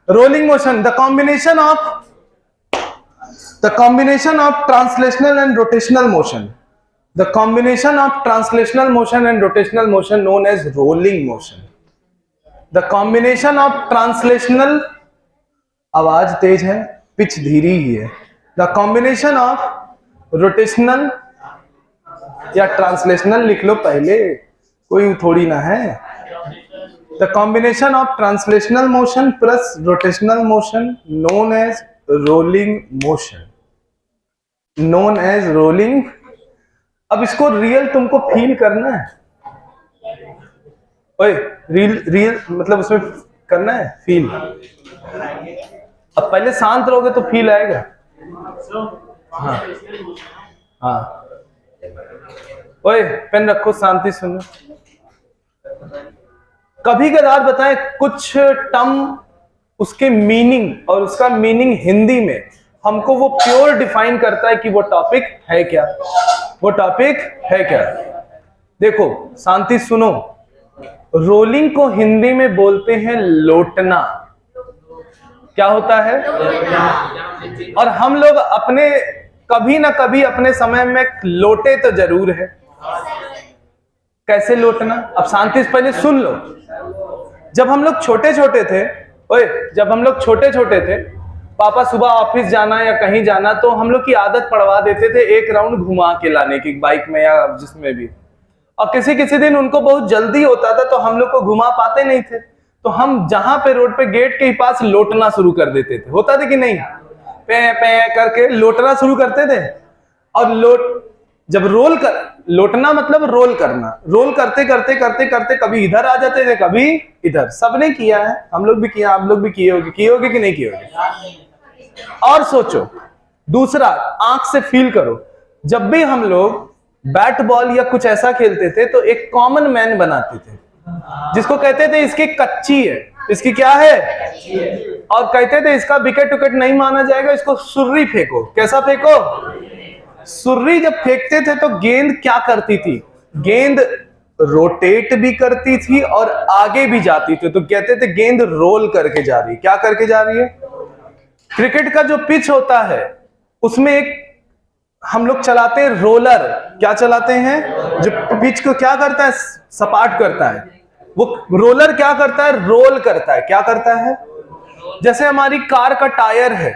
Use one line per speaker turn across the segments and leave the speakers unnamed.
Rolling motion, the combination of translational and rotational motion, the combination of translational motion and rotational motion known as rolling motion. The combination of translational, आवाज तेज है, pitch धीरी ही है। The combination of rotational या translational लिख लो पहले, कोई थोड़ी ना है। The combination of translational motion plus rotational motion known as rolling motion, known as rolling. अब इसको रियल तुमको फील करना है, ओए रियल मतलब उसमें करना है फील। अब पहले शांत रहोगे तो फील आएगा। हाँ हाँ, ओए पेन रखो, शांति सुनो। कभी कदार बताएं कुछ टर्म, उसके मीनिंग और उसका मीनिंग हिंदी में हमको वो प्योर डिफाइन करता है कि वो टॉपिक है क्या, वो टॉपिक है क्या। देखो शांति सुनो, रोलिंग को हिंदी में बोलते हैं लोटना। क्या होता है? और हम लोग अपने कभी ना कभी अपने समय में लोटे तो जरूर है। कैसे लोटना? अब शांति से पहले सुन लो। जब हम लोग छोटे छोटे थे, ओए जब हम लोग छोटे छोटे थे, पापा सुबह ऑफिस जाना या कहीं जाना तो हम लोग की आदत पड़वा देते थे एक राउंड घुमा के लाने की, बाइक में या जिसमें भी। और किसी किसी दिन उनको बहुत जल्दी होता था तो हम लोग को घुमा पाते नहीं थे, तो हम जहां पे रोड पे गेट के पास लोटना शुरू कर देते थे। होता था कि नहीं? पे पे करके लोटना शुरू करते थे। और जब लोटना मतलब रोल करना, रोल करते करते करते करते कभी इधर आ जाते थे, कभी इधर। सबने किया है, हम लोग भी किया, आप लोग भी किए होगे कि नहीं किए होगे। और सोचो, दूसरा आंख से फील करो, जब भी हम लोग बैट बॉल या कुछ ऐसा खेलते थे तो एक कॉमन मैन बनाते थे जिसको कहते थे इसकी कच्ची है, इसकी क्या है, और कहते थे इसका विकेट विकेट नहीं माना जाएगा, इसको सुर्री फेंको। कैसा फेंको? सुर्री जब फेंकते थे तो गेंद क्या करती थी? गेंद रोटेट भी करती थी और आगे भी जाती थी, तो कहते थे गेंद रोल करके जा रही है। क्या करके जा रही है? क्रिकेट का जो पिच होता है उसमें एक हम लोग चलाते हैं रोलर। क्या चलाते हैं? जो पिच को क्या करता है? सपाट करता है। वो रोलर क्या करता है? रोल करता है। क्या करता है? जैसे हमारी कार का टायर है,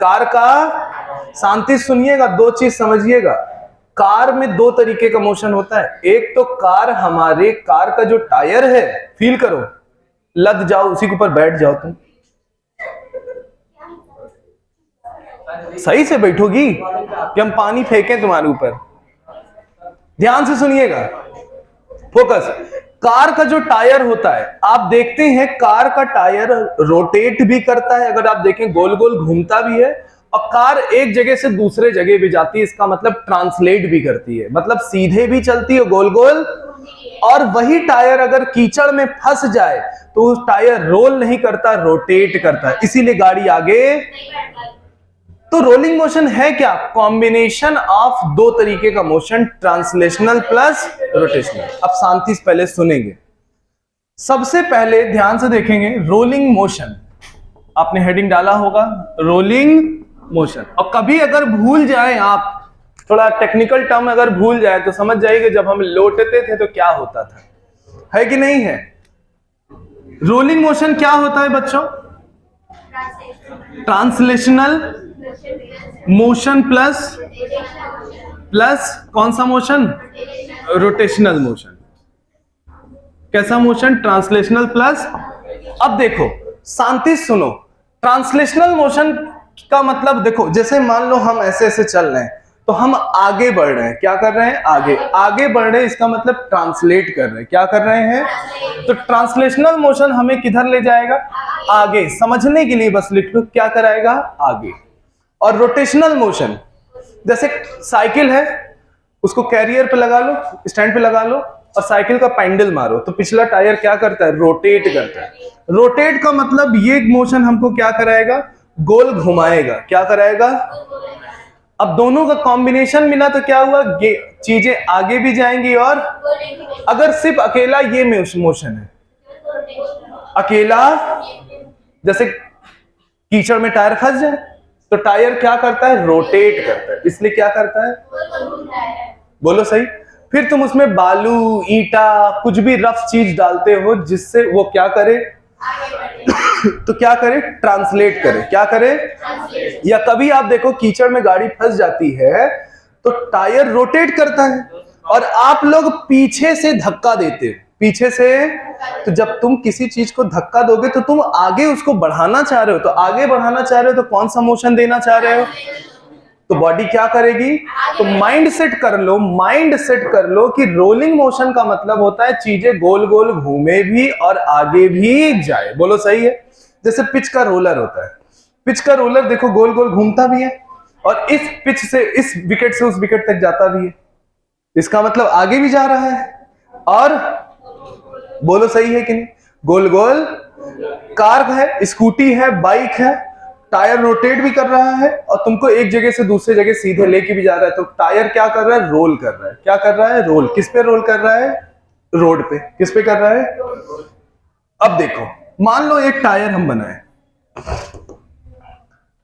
कार का, शांति सुनिएगा, दो चीज समझिएगा। कार में दो तरीके का मोशन होता है। एक तो हमारे कार का जो टायर है, फील करो, लद जाओ उसी के ऊपर बैठ जाओ तुम, सही से बैठोगी कि हम पानी फेंकें तुम्हारे ऊपर? ध्यान से सुनिएगा, फोकस। कार का जो टायर होता है, आप देखते हैं कार का टायर रोटेट भी करता है, अगर आप देखें गोल गोल घूमता भी है, और कार एक जगह से दूसरे जगह भी जाती है। इसका मतलब ट्रांसलेट भी करती है, मतलब सीधे भी चलती है गोल गोल। और वही टायर अगर कीचड़ में फंस जाए तो उस टायर रोल नहीं करता, रोटेट करता है, इसीलिए गाड़ी आगे। तो रोलिंग मोशन है क्या? कॉम्बिनेशन ऑफ दो तरीके का मोशन, ट्रांसलेशनल प्लस रोटेशनल। अब शांति से पहले सुनेंगे। सबसे पहले ध्यान से देखेंगे रोलिंग मोशन, आपने हेडिंग डाला होगा रोलिंग मोशन। और कभी अगर भूल जाए आप, थोड़ा टेक्निकल टर्म अगर भूल जाए तो समझ जाइए जब हम लोटते थे तो क्या होता था, है कि नहीं है? रोलिंग मोशन क्या होता है बच्चों? ट्रांसलेशनल मोशन प्लस कौन सा मोशन? Rotational motion. कैसा मोशन? Translational plus. अब देखो शांति सुनो, ट्रांसलेशनल मोशन का मतलब देखो, जैसे मान लो हम ऐसे ऐसे चल रहे हैं तो हम आगे बढ़ रहे हैं। क्या कर रहे हैं? आगे बढ़ रहे हैं, इसका मतलब ट्रांसलेट कर रहे हैं। क्या कर रहे हैं? तो ट्रांसलेशनल मोशन हमें किधर ले जाएगा? आगे। समझने के लिए बस लिख लो, क्या कराएगा? आगे। और रोटेशनल मोशन, जैसे साइकिल है, उसको कैरियर पे लगा लो, स्टैंड पे लगा लो, और साइकिल का पैडल मारो तो पिछला टायर क्या करता है? रोटेट करता है। रोटेट का मतलब ये मोशन हमको क्या कराएगा? गोल घुमाएगा। क्या कराएगा? अब दोनों का कॉम्बिनेशन मिला तो क्या हुआ? चीजें आगे भी जाएंगी। और अगर सिर्फ अकेला ये मोशन है, अकेला, जैसे कीचड़ में टायर फंस जाए तो टायर क्या करता है, रोटेट करता है, इसलिए क्या करता है, बोलो सही। फिर तुम उसमें बालू, ईटा, कुछ भी रफ चीज डालते हो जिससे वो क्या करे तो क्या करे, ट्रांसलेट करे, क्या करे। या कभी आप देखो कीचड़ में गाड़ी फंस जाती है तो टायर रोटेट करता है और आप लोग पीछे से धक्का देते हो, पीछे से। तो जब तुम किसी चीज को धक्का दोगे तो तुम आगे उसको बढ़ाना चाह रहे हो, तो आगे बढ़ाना चाह रहे हो तो कौन सा मोशन देना चाह रहे हो, तो बॉडी क्या करेगी। तो माइंड सेट कर लो, माइंड सेट कर लो कि रोलिंग मोशन का मतलब होता है चीजें गोल गोल घूमे भी और आगे भी जाए, बोलो सही है। जैसे पिच का रोलर होता है, पिच का रोलर देखो गोल गोल घूमता भी है और इस पिच से, इस विकेट से उस विकेट तक जाता भी है, इसका मतलब आगे भी जा रहा है और बोलो सही है कि नहीं, गोल गोल। कार है, स्कूटी है, बाइक है, टायर रोटेट भी कर रहा है और तुमको एक जगह से दूसरे जगह सीधे लेके भी जा रहा है, तो टायर क्या कर रहा है, रोल कर रहा है। क्या कर रहा है, रोल। किस पे रोल कर रहा है, रोड पे। किस पे कर रहा है। अब देखो, मान लो एक टायर हम बनाए,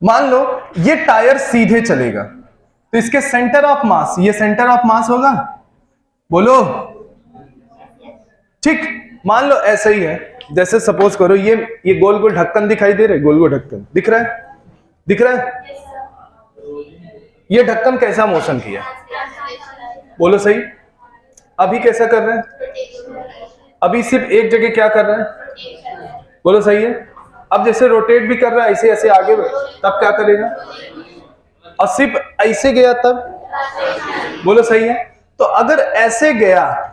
मान लो ये टायर सीधे चलेगा तो इसके सेंटर ऑफ मास, ये सेंटर ऑफ मास होगा, बोलो ठीक। मान लो ऐसा ही है, जैसे सपोज करो ये गोल गोल ढक्कन दिखाई दे रहा है, गोल गोल ढक्कन दिख रहा है, दिख रहा है। ये ढक्कन कैसा मोशन किया, बोलो सही। अभी कैसा कर रहे हैं, अभी सिर्फ एक जगह क्या कर रहा है, बोलो सही है। अब जैसे रोटेट भी कर रहा है ऐसे ऐसे आगे, तब क्या करेगा, और सिर्फ ऐसे गया तब, बोलो सही है। तो अगर ऐसे गया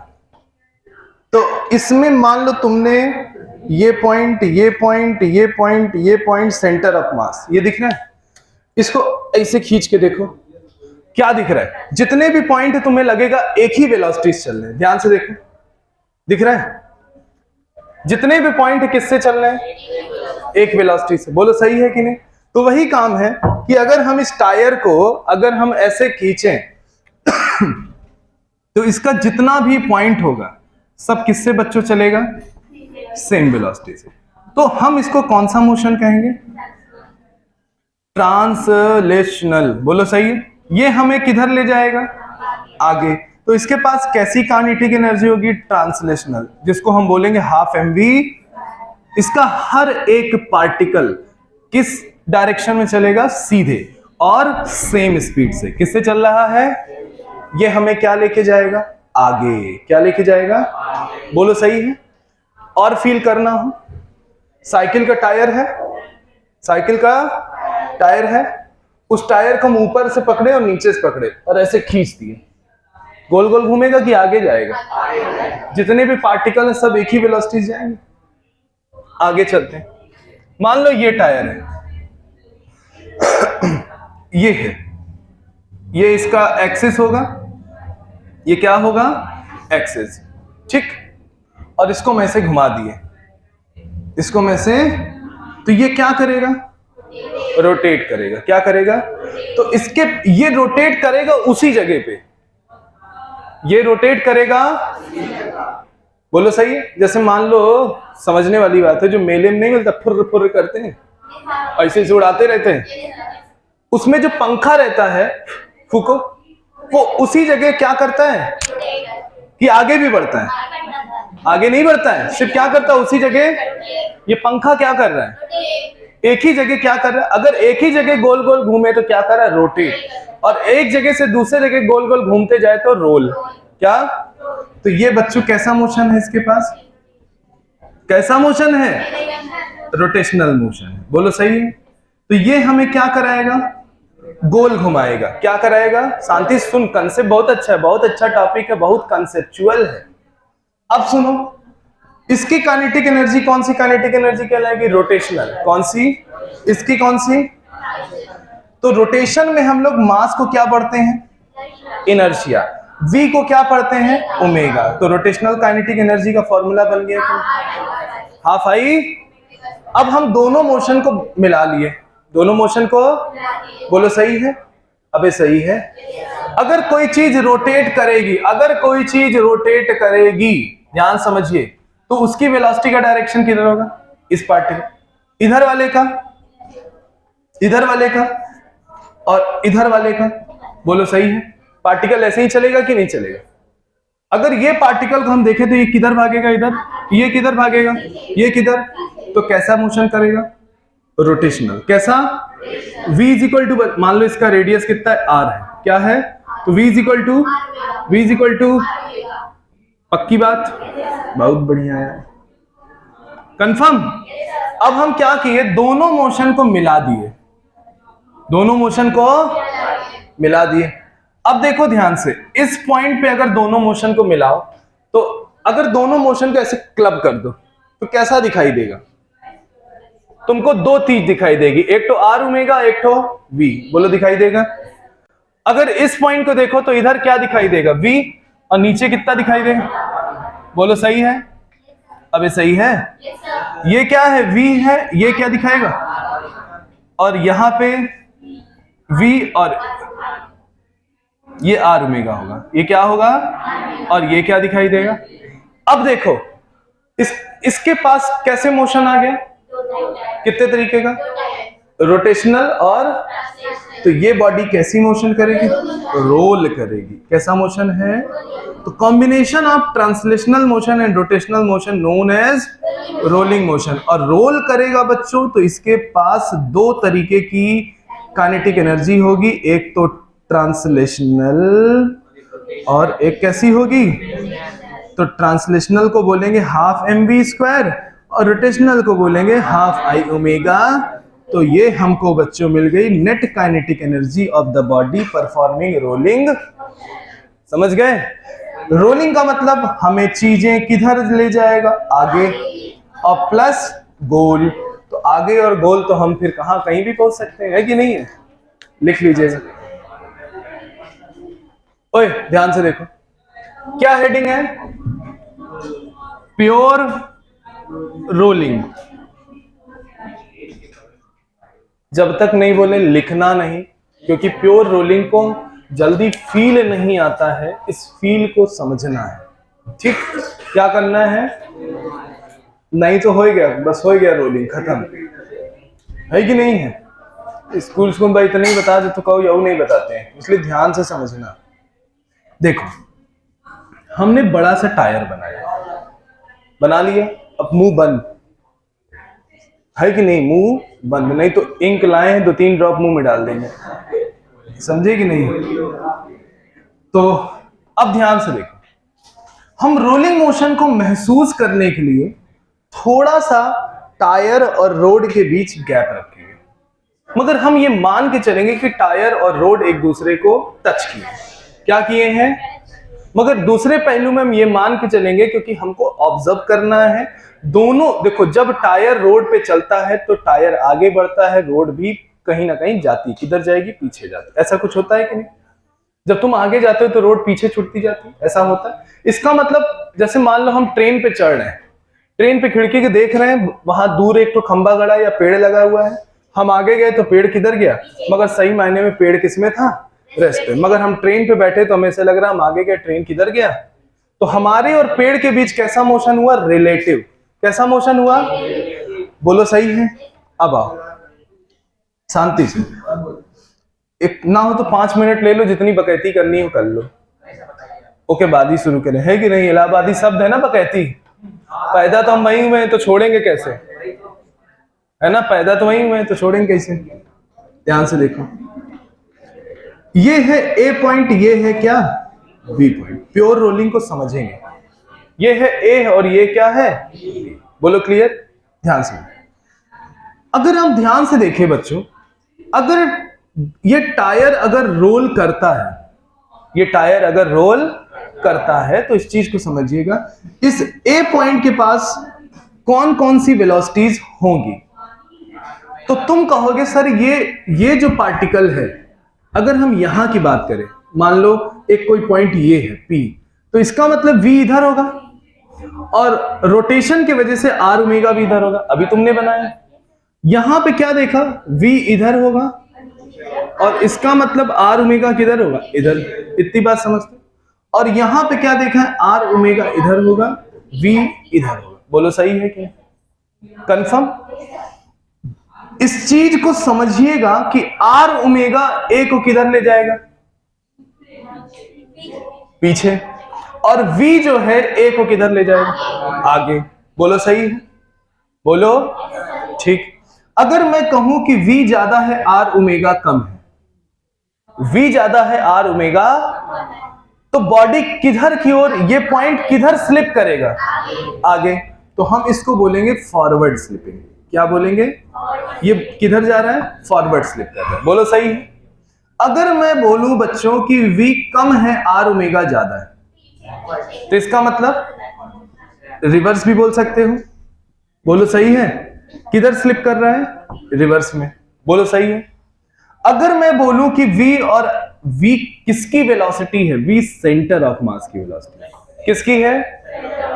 तो इसमें मान लो तुमने ये पॉइंट, ये पॉइंट, ये पॉइंट, ये पॉइंट सेंटर ऑफ मास, ये दिख रहा है, इसको ऐसे खींच के देखो क्या दिख रहा है। जितने भी पॉइंट है तुम्हें लगेगा एक ही वेलोसिटी से चल रहे हैं, ध्यान से देखो, दिख रहा है। जितने भी पॉइंट है किससे चल रहे हैं, एक वेलोसिटी से, बोलो सही है कि नहीं। तो वही काम है कि अगर हम इस टायर को अगर हम ऐसे खींचें तो इसका जितना भी पॉइंट होगा सब किससे बच्चों चलेगा, सेम वेलोसिटी से। तो हम इसको कौन सा मोशन कहेंगे, ट्रांसलेशनल, बोलो सही है। ये हमें किधर ले जाएगा, आगे। तो इसके पास कैसी काइनेटिक एनर्जी होगी, ट्रांसलेशनल, जिसको हम बोलेंगे हाफ mv। इसका हर एक पार्टिकल किस डायरेक्शन में चलेगा, सीधे और सेम स्पीड से। किससे चल रहा है, ये हमें क्या लेके जाएगा, आगे। क्या लेके जाएगा, बोलो सही है। और फील करना हो, साइकिल का टायर है, साइकिल का टायर है, उस टायर को हम ऊपर से पकड़े और नीचे से पकड़े और ऐसे खींच दिए, गोल गोल घूमेगा कि आगे जाएगा, जितने भी पार्टिकल है सब एक ही वेलोसिटी से जाएंगे, आगे चलते हैं। मान लो ये टायर है, ये है, ये इसका एक्सिस होगा, ये क्या होगा, एक्सिस, ठीक। और इसको मैं से घुमा दिए, इसको मैं से, तो ये क्या करेगा, रोटेट करेगा। क्या करेगा, तो इसके ये रोटेट करेगा उसी जगह पे, ये रोटेट करेगा, बोलो सही है। जैसे मान लो, समझने वाली बात है, जो मेले में नहीं मिलता फुर्र फुर्र करते हैं, ऐसे से उड़ाते रहते हैं, उसमें जो पंखा रहता है फूको, वो उसी जगह क्या करता है कि आगे भी बढ़ता है, आगे नहीं बढ़ता है, सिर्फ क्या करता है उसी जगह। ये पंखा क्या कर रहा है, एक ही जगह क्या कर रहा है। अगर एक ही जगह गोल गोल घूमे तो क्या कर रहा है, रोटेट। और एक जगह से दूसरे जगह गोल गोल घूमते जाए तो रोल। क्या, तो ये बच्चों कैसा मोशन है इसके पास, कैसा मोशन है, रोटेशनल मोशन है, बोलो सही है। तो ये हमें क्या कराएगा, गोल घुमाएगा। क्या कराएगा, शांति सुन, कंसेप्ट बहुत अच्छा है, बहुत अच्छा टॉपिक है, बहुत कंसेप्चुअल है। अब सुनो, इसकी काइनेटिक एनर्जी कौन सी काइनेटिक एनर्जी कहलाएगी, रोटेशनल। कौन सी, इसकी कौन सी, तो रोटेशन में हम लोग मास को क्या पढ़ते हैं, इनर्शिया। v को क्या पढ़ते हैं, ओमेगा। तो रोटेशनल काइनेटिक एनर्जी का फॉर्मूला बन गया हाफ आई। अब हम दोनों मोशन को मिला लिए, दोनों मोशन को, बोलो सही है, अबे सही है। अगर कोई चीज रोटेट करेगी, अगर कोई चीज रोटेट करेगी, ध्यान समझिए, तो उसकी वेलोसिटी का डायरेक्शन किधर होगा, इस पार्टिकल, इधर वाले का, इधर वाले का और इधर वाले का, बोलो सही है। पार्टिकल ऐसे ही चलेगा कि नहीं चलेगा? अगर ये पार्टिकल को हम देखें तो ये किधर भागेगा? इधर। ये किधर भागेगा? ये किधर। तो कैसा मोशन करेगा? रोटेशनल। कैसा? v इज इक्वल टू, मान लो इसका रेडियस कितना है? r है। क्या है? तो v इज इक्वल टू पक्की बात, बहुत बढ़िया है, कंफर्म। अब हम क्या किए? दोनों मोशन को मिला दिए, दोनों मोशन को मिला दिए। अब देखो ध्यान से, इस पॉइंट पे अगर दोनों मोशन को मिलाओ तो अगर दोनों मोशन को ऐसे क्लब कर दो तो कैसा दिखाई देगा? तुमको दो चीज दिखाई देगी, एक तो आर ओमेगा, एक तो वी। बोलो दिखाई देगा। अगर इस पॉइंट को देखो तो इधर क्या दिखाई देगा? वी, और नीचे कितना दिखाई देगा? बोलो सही है? अब ये सही है? ये क्या है? वी है। ये क्या दिखाएगा? और यहां पे वी और ये आर ओमेगा होगा। ये क्या होगा? और ये क्या दिखाई देगा? अब देखो इसके पास कैसे मोशन आ गया? कितने तरीके का? रोटेशनल और, तो ये बॉडी कैसी मोशन करेगी? रोल करेगी। कैसा मोशन है? तो combination of translational motion and rotational motion known as rolling motion. और रोल करेगा बच्चों तो इसके पास दो तरीके की काइनेटिक एनर्जी होगी, एक तो ट्रांसलेशनल और एक कैसी होगी? तो ट्रांसलेशनल को बोलेंगे हाफ mv स्क्वायर और रोटेशनल को बोलेंगे हाफ i ओमेगा। तो ये हमको बच्चों मिल गई net kinetic energy of the body performing rolling. समझ गए? रोलिंग का मतलब हमें चीजें किधर ले जाएगा? आगे, और प्लस गोल। तो आगे और गोल तो हम फिर कहां, कहीं भी पहुंच सकते हैं, है कि नहीं है? लिख लीजिएगा। ओए ध्यान से देखो, क्या हेडिंग है? Pure rolling. जब तक नहीं बोले लिखना नहीं, क्योंकि प्योर रोलिंग को जल्दी फील नहीं आता है, इस फील को समझना है। ठीक, क्या करना है? नहीं तो हो गया, बस हो गया, रोलिंग खत्म, है कि नहीं है? स्कूल को भाई इतना नहीं बता दे तो कहो यू नहीं बताते हैं, इसलिए ध्यान से समझना। देखो हमने बड़ा सा टायर बना लिया, अब मुंह बंद है कि नहीं? मुंह बंद, नहीं तो इंक लाए हैं, 2-3 ड्रॉप मुंह में डाल देंगे, समझे कि नहीं? तो अब ध्यान से देखो, हम रोलिंग मोशन को महसूस करने के लिए थोड़ा सा टायर और रोड के बीच गैप रखेंगे, मगर हम ये मान के चलेंगे कि टायर और रोड एक दूसरे को टच किए। क्या किए हैं? मगर दूसरे पहलू में हम ये मान के चलेंगे, क्योंकि हमको ऑब्जर्व करना है दोनों। देखो जब टायर रोड पे चलता है तो टायर आगे बढ़ता है, रोड भी कहीं ना कहीं जाती, किधर जाएगी? पीछे जाती। ऐसा कुछ होता है कि नहीं? जब तुम आगे जाते हो तो रोड पीछे छूटती जाती है, ऐसा होता है। इसका मतलब जैसे मान लो हम ट्रेन पे चढ़ रहे हैं, ट्रेन पे खिड़की के देख रहे हैं, वहां दूर एक तो खंबा गड़ा या पेड़ लगा हुआ है, हम आगे गए तो पेड़ किधर गया? मगर सही मायने में पेड़ किसमें था? रेस्ट पे। मगर हम ट्रेन पे बैठे तो हमें ऐसा लग रहा हम आगे गए, ट्रेन किधर गया? तो हमारे और पेड़ के बीच कैसा मोशन हुआ? रिलेटिव। कैसा मोशन हुआ? बोलो सही है? अब आओ शांति से, एक ना हो तो 5 मिनट ले लो, जितनी बकैती करनी हो कर लो। ओके बाद ही शुरू करें, है कि नहीं? इलाहाबादी शब्द है ना बकैती, पैदा तो हम वहीं हुए हैं तो छोड़ेंगे कैसे, है ना? पैदा तो वहीं हुए हैं तो छोड़ेंगे कैसे? ध्यान से देखो, ये है ए पॉइंट, ये है क्या? B point. प्योर रोलिंग को समझेंगे, ये है ए और ये क्या है? बोलो क्लियर? ध्यान से। अगर हम ध्यान से देखें बच्चों, अगर ये टायर अगर रोल करता है, ये टायर अगर रोल करता है तो इस चीज को समझिएगा, इस ए पॉइंट के पास कौन कौन सी वेलोसिटीज होंगी? तो तुम कहोगे सर ये जो पार्टिकल है, अगर हम यहां की बात करें, मान लो एक कोई पॉइंट ये है P, तो इसका मतलब V इधर होगा और रोटेशन की वजह से आर ओमेगा भी इधर होगा। अभी तुमने बनाया, यहां पे क्या देखा? V इधर होगा और इसका मतलब आर ओमेगा किधर होगा? इधर। इतनी बात समझते? और यहां पे क्या देखा है? आर ओमेगा इधर होगा, V इधर होगा। बोलो सही है क्या? कंफर्म? इस चीज को समझिएगा कि आर ओमेगा ए को किधर ले जाएगा, पीछे, और वी जो है ए को किधर ले जाएगा, आगे। बोलो सही है, बोलो ठीक। अगर मैं कहूं कि वी ज्यादा है आर ओमेगा कम है, वी ज्यादा है आर ओमेगा, तो बॉडी किधर की ओर, ये पॉइंट किधर स्लिप करेगा, आगे। तो हम इसको बोलेंगे फॉरवर्ड स्लिपिंग। क्या बोलेंगे, ये किधर जा रहा है, फॉरवर्ड स्लिप कर रहा है। बोलो सही है। अगर मैं बोलूं बच्चों कि वी कम है आर ओमेगा ज्यादा है, तो इसका मतलब रिवर्स भी बोल सकते हो। बोलो सही है। किधर स्लिप कर रहा है, रिवर्स में। बोलो सही है। अगर मैं बोलूं कि v और v किसकी वेलोसिटी है, v सेंटर ऑफ मास की वेलोसिटी किसकी है,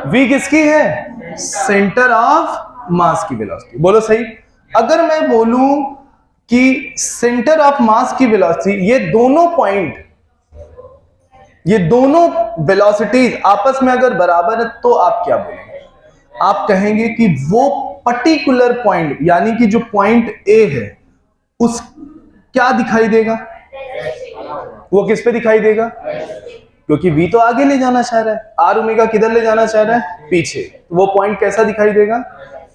v किसकी है, सेंटर ऑफ मास की वेलोसिटी। बोलो सही। अगर मैं बोलूं कि सेंटर ऑफ मास की वेलोसिटी, ये दोनों पॉइंट, ये दोनों वेलोसिटीज आपस में अगर बराबर है, तो आप क्या बोलेंगे, आप कहेंगे कि वो पर्टिकुलर पॉइंट, यानी कि जो पॉइंट ए है, उस क्या दिखाई देगा, वो किस पे दिखाई देगा, क्योंकि v तो आगे ले जाना चाह रहा है, आर ओमेगा किधर ले जाना चाह रहा है, पीछे। वो पॉइंट कैसा दिखाई देगा,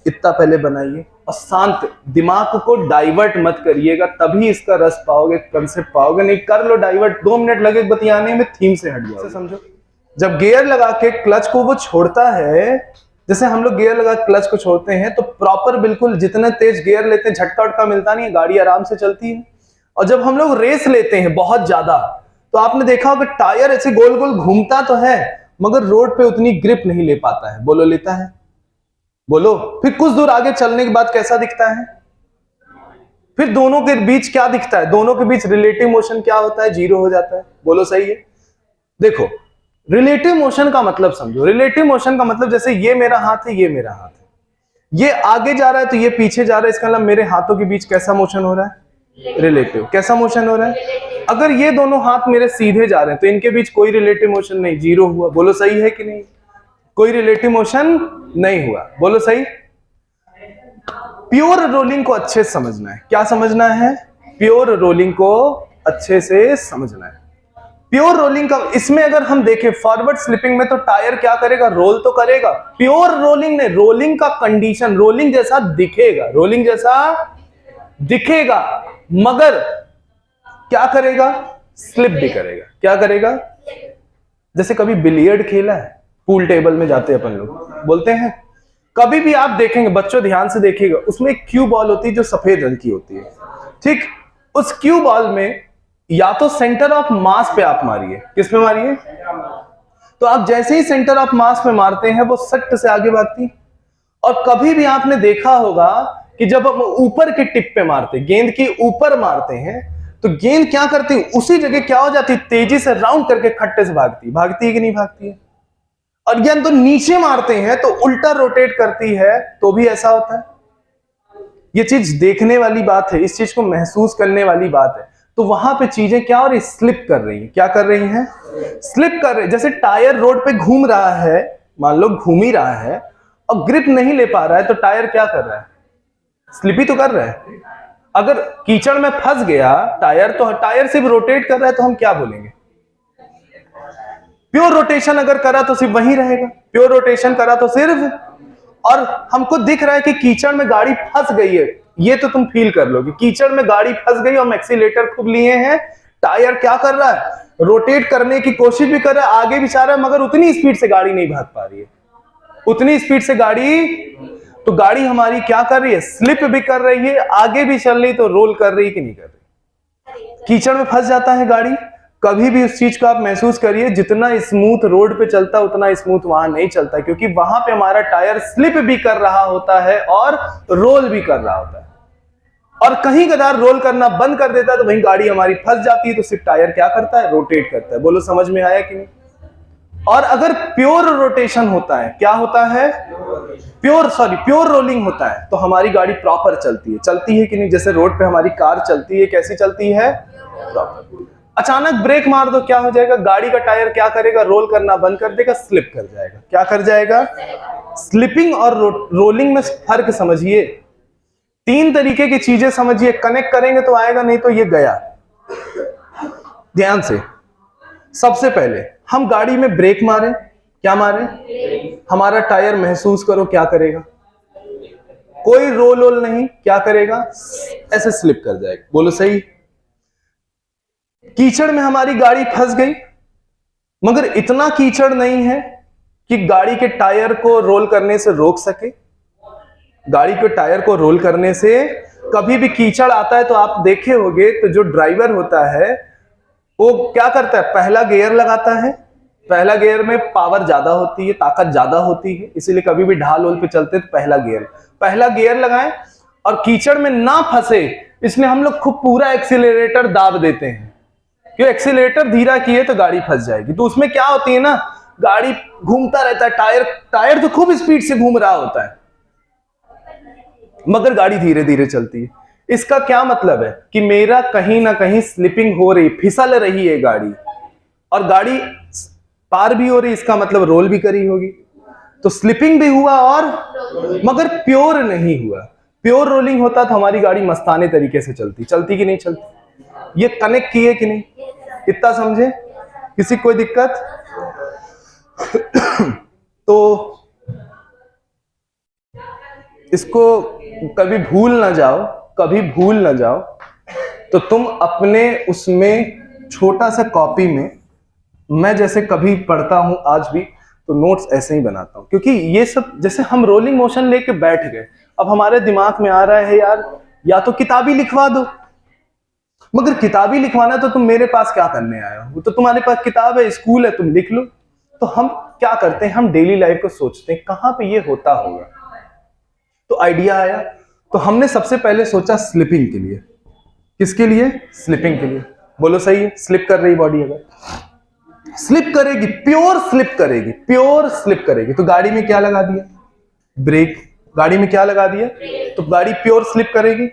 इतना पहले बनाइए और शांत, दिमाग को डाइवर्ट मत करिएगा, तभी इसका रस पाओगे, कंसेप्ट पाओगे। नहीं कर लो डाइवर्ट, 2 मिनट लगे बतियाने में, थीम से हट जाओ। समझो, जब गियर लगा के क्लच को वो छोड़ता है, जैसे हम लोग गियर लगा क्लच को छोड़ते हैं, तो प्रॉपर बिल्कुल जितने तेज गियर लेते हैं, झटका उटका मिलता नहीं है, गाड़ी आराम से चलती है। और जब हम लोग रेस लेते हैं बहुत ज्यादा, तो आपने देखा होगा टायर ऐसे गोल गोल घूमता तो है, मगर रोड पे उतनी ग्रिप नहीं ले पाता है। बोलो लेता है, बोलो। फिर कुछ दूर आगे चलने के बाद कैसा दिखता है, फिर दोनों के बीच क्या दिखता है, दोनों के बीच रिलेटिव मोशन क्या होता है, 0 हो जाता है। बोलो सही है। देखो, रिलेटिव मोशन का मतलब समझो। रिलेटिव मोशन का मतलब, जैसे ये मेरा हाथ है, ये मेरा हाथ है, ये आगे जा रहा है तो ये पीछे जा रहा है, इसका मतलब मेरे हाथों के बीच कैसा मोशन हो रहा है, रिलेटिव। कैसा मोशन हो रहा है। अगर ये दोनों हाथ मेरे सीधे जा रहे हैं, तो इनके बीच कोई रिलेटिव मोशन नहीं, 0 हुआ। बोलो सही है कि नहीं, कोई रिलेटिव मोशन नहीं हुआ। बोलो सही। प्योर रोलिंग को अच्छे से समझना है। क्या समझना है, प्योर रोलिंग को अच्छे से समझना है। प्योर रोलिंग का, इसमें अगर हम देखें फॉरवर्ड स्लिपिंग में, तो टायर क्या करेगा, रोल तो करेगा। प्योर रोलिंग ने, रोलिंग का कंडीशन रोलिंग जैसा दिखेगा, रोलिंग जैसा दिखेगा, मगर क्या करेगा, स्लिप भी करेगा। क्या करेगा, जैसे कभी बिलियर्ड खेला है, पूल टेबल में जाते हैं अपन लोग, बोलते हैं, कभी भी आप देखेंगे, बच्चों ध्यान से देखिएगा, उसमें एक क्यू बॉल होती है जो सफेद रंग की होती है, ठीक। उस क्यू बॉल में या तो सेंटर ऑफ मास पे आप मारिए, किस पे मारिए, तो आप जैसे ही सेंटर ऑफ मास पे मारते हैं, वो सट से आगे भागती। और कभी भी आपने देखा होगा कि जब हम ऊपर के टिप पे मारते, गेंद के ऊपर मारते हैं, तो गेंद क्या करती है, उसी जगह क्या हो जाती है, तेजी से राउंड करके खट्टे से भागती। भागती है कि नहीं भागती है। और गेंद तो नीचे मारते हैं तो उल्टा रोटेट करती है, तो भी ऐसा होता है। ये चीज देखने वाली बात है, इस चीज को महसूस करने वाली बात है। तो वहां पे चीजें क्या हो रही, स्लिप कर रही हैं। क्या कर रही हैं, स्लिप कर रही। जैसे टायर रोड पे घूम रहा है, मान लो घूम ही रहा है, और ग्रिप नहीं ले पा रहा है, तो टायर क्या कर रहा है, स्लिप ही तो कर रहा है। अगर कीचड़ में फंस गया टायर, तो टायर सिर्फ रोटेट कर रहा है, तो हम क्या बोलेंगे, प्योर रोटेशन अगर करा तो सिर्फ वहीं रहेगा, प्योर रोटेशन करा तो सिर्फ। और हमको दिख रहा है कि कीचड़ में गाड़ी फंस गई है, ये तो तुम फील कर लो कि कीचड़ में गाड़ी फंस गई और एक्सीलेटर खूब लिए हैं, टायर क्या कर रहा है, रोटेट करने की कोशिश भी कर रहा है, आगे भी जा रहा है, मगर उतनी स्पीड से गाड़ी नहीं भाग पा रही है, उतनी स्पीड से गाड़ी। तो गाड़ी हमारी क्या कर रही है, स्लिप भी कर रही है, आगे भी चल रही, तो रोल कर रही कि नहीं कर रही। कीचड़ में फंस जाता है गाड़ी, कभी भी उस चीज को आप महसूस करिए, जितना स्मूथ रोड पे चलता है उतना स्मूथ वहां नहीं चलता, क्योंकि वहां पे हमारा टायर स्लिप भी कर रहा होता है और रोल भी कर रहा होता है। और कहीं कदार रोल करना बंद कर देता है, तो वहीं गाड़ी हमारी फंस जाती है, तो सिर्फ टायर क्या करता है, रोटेट करता है। बोलो समझ में आया कि नहीं। और अगर प्योर रोटेशन होता है, क्या होता है, प्योर रोलिंग होता है, तो हमारी गाड़ी प्रॉपर चलती है। चलती है कि नहीं, जैसे रोड पे हमारी कार चलती है, कैसी चलती है, प्रॉपर। अचानक ब्रेक मार दो, क्या हो जाएगा, गाड़ी का टायर क्या करेगा, रोल करना बंद कर देगा, स्लिप कर जाएगा। क्या कर जाएगा, स्लिपिंग और रोलिंग में फर्क समझिए। तीन तरीके की चीजें समझिए, कनेक्ट करेंगे तो आएगा, नहीं तो ये गया। ध्यान से, सबसे पहले हम गाड़ी में ब्रेक मारे, क्या मारे, हमारा टायर महसूस करो क्या करेगा, कोई रोल वोल नहीं, क्या करेगा, ऐसे स्लिप कर जाएगा। बोलो सही। कीचड़ में हमारी गाड़ी फंस गई, मगर इतना कीचड़ नहीं है कि गाड़ी के टायर को रोल करने से रोक सके। गाड़ी के टायर को रोल करने से कभी भी कीचड़ आता है तो आप देखे होंगे, तो जो ड्राइवर होता है वो क्या करता है, पहला गियर लगाता है। पहला गियर में पावर ज्यादा होती है, ताकत ज्यादा होती है, इसीलिए कभी भी ढाल वोल पे चलते तो पहला गियर लगाएं और कीचड़ में ना फंसे, इसलिए हम लोग खूब पूरा एक्सीलरेटर दाब देते हैं। क्यों, एक्सीलरेटर धीरा किए तो गाड़ी फंस जाएगी। तो उसमें क्या होती है ना, गाड़ी घूमता रहता है, टायर तो खूब स्पीड से घूम रहा होता है, मगर गाड़ी धीरे धीरे चलती है। इसका क्या मतलब है कि मेरा कहीं ना कहीं स्लिपिंग हो रही, फिसल रही है गाड़ी, और गाड़ी पार भी हो रही, इसका मतलब रोल भी करी होगी। तो स्लिपिंग भी हुआ और मगर प्योर नहीं हुआ। प्योर रोलिंग होता तो हमारी गाड़ी मस्ताने तरीके से चलती कि नहीं चलती। ये कनेक्ट किए कि नहीं, इतना समझे, किसी कोई दिक्कत? तो इसको कभी भूल ना जाओ, तो तुम अपने उसमें छोटा सा कॉपी में, मैं जैसे कभी पढ़ता हूं आज भी तो नोट्स ऐसे ही बनाता हूं, क्योंकि ये सब जैसे हम रोलिंग मोशन लेके बैठ गए, अब हमारे दिमाग में आ रहा है यार या तो किताबी लिखवा दो, मगर किताबी लिखवाना तो तुम मेरे पास क्या करने आए हो, तो तुम्हारे पास किताब है, स्कूल है, तुम लिख लो। तो हम क्या करते हैं, हम डेली लाइफ को सोचते हैं कहां पे ये होता होगा। तो आइडिया आया, तो हमने सबसे पहले सोचा स्लिपिंग के लिए। किसके लिए? स्लिपिंग के लिए। बोलो सही है, स्लिप कर रही बॉडी, अगर स्लिप करेगी, प्योर स्लिप करेगी, तो गाड़ी में क्या लगा दिया, ब्रेक। गाड़ी में क्या लगा दिया, तो गाड़ी प्योर स्लिप करेगी।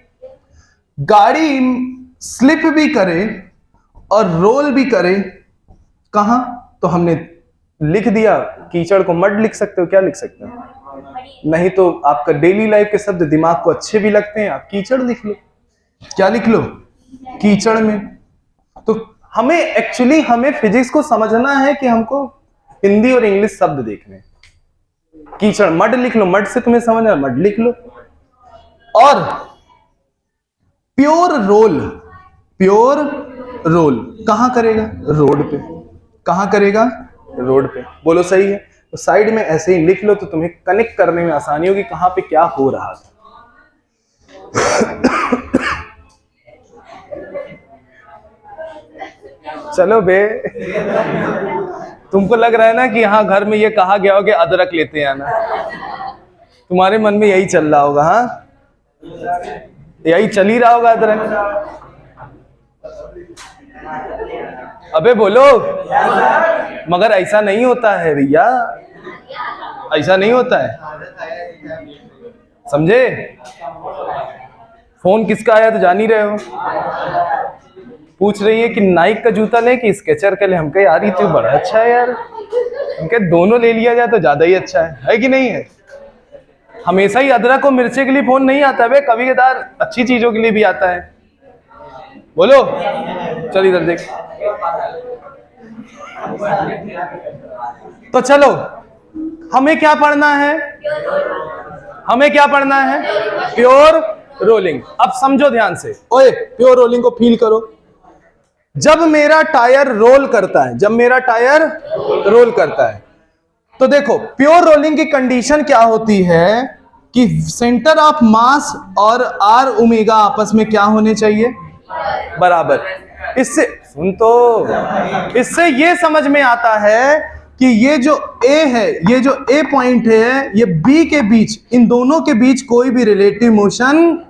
गाड़ी स्लिप भी करे और रोल भी करे, कहां, तो हमने लिख दिया, कीचड़ को मड लिख सकते हो, क्या लिख सकते हो, नहीं तो आपका डेली लाइफ के शब्द दिमाग को अच्छे भी लगते हैं, आप कीचड़ लिख लो। क्या लिख लो, कीचड़ में। तो हमें फिजिक्स को समझना है कि हमको हिंदी और इंग्लिश शब्द देखने। कीचड़, मड लिख लो, मड से तुम्हें समझ आ, मड लिख लो। और प्योर रोल कहां करेगा, रोड पे। कहां करेगा, रोड पे। बोलो सही है। तो साइड में ऐसे ही लिख लो, तो तुम्हें कनेक्ट करने में आसानी होगी कहां पे क्या हो रहा था। चलो बे, तुमको लग रहा है ना कि हाँ घर में ये कहा गया हो कि अदरक लेते आना, तुम्हारे मन में यही चल रहा होगा, हाँ यही चल ही रहा होगा, अदरक। अबे बोलो, मगर ऐसा नहीं होता है भैया, ऐसा नहीं होता है, समझे। फोन किसका आया तो जान ही रहे हो। पूछ रही है कि नाइक का जूता ले कि स्केचर का ले। हम कहे यार ये तो बड़ा अच्छा है यार, उनके दोनों ले लिया जाए तो ज्यादा ही अच्छा है कि नहीं है। हमेशा ही अदरक और मिर्चे के लिए फोन नहीं आता है, कभी कदार अच्छी चीजों के लिए भी आता है। बोलो, चल इधर देख। तो चलो, हमें क्या पढ़ना है, प्योर रोलिंग। अब समझो ध्यान से, ओए प्योर रोलिंग को फील करो। जब मेरा टायर रोल करता है, तो देखो प्योर रोलिंग की कंडीशन क्या होती है कि सेंटर ऑफ मास और आर ओमेगा आपस में क्या होने चाहिए, बराबर। इससे सुन, तो इससे ये समझ में आता है कि ये जो ए है, ये जो ए पॉइंट है, ये बी के बीच, इन दोनों के बीच कोई भी रिलेटिव मोशन,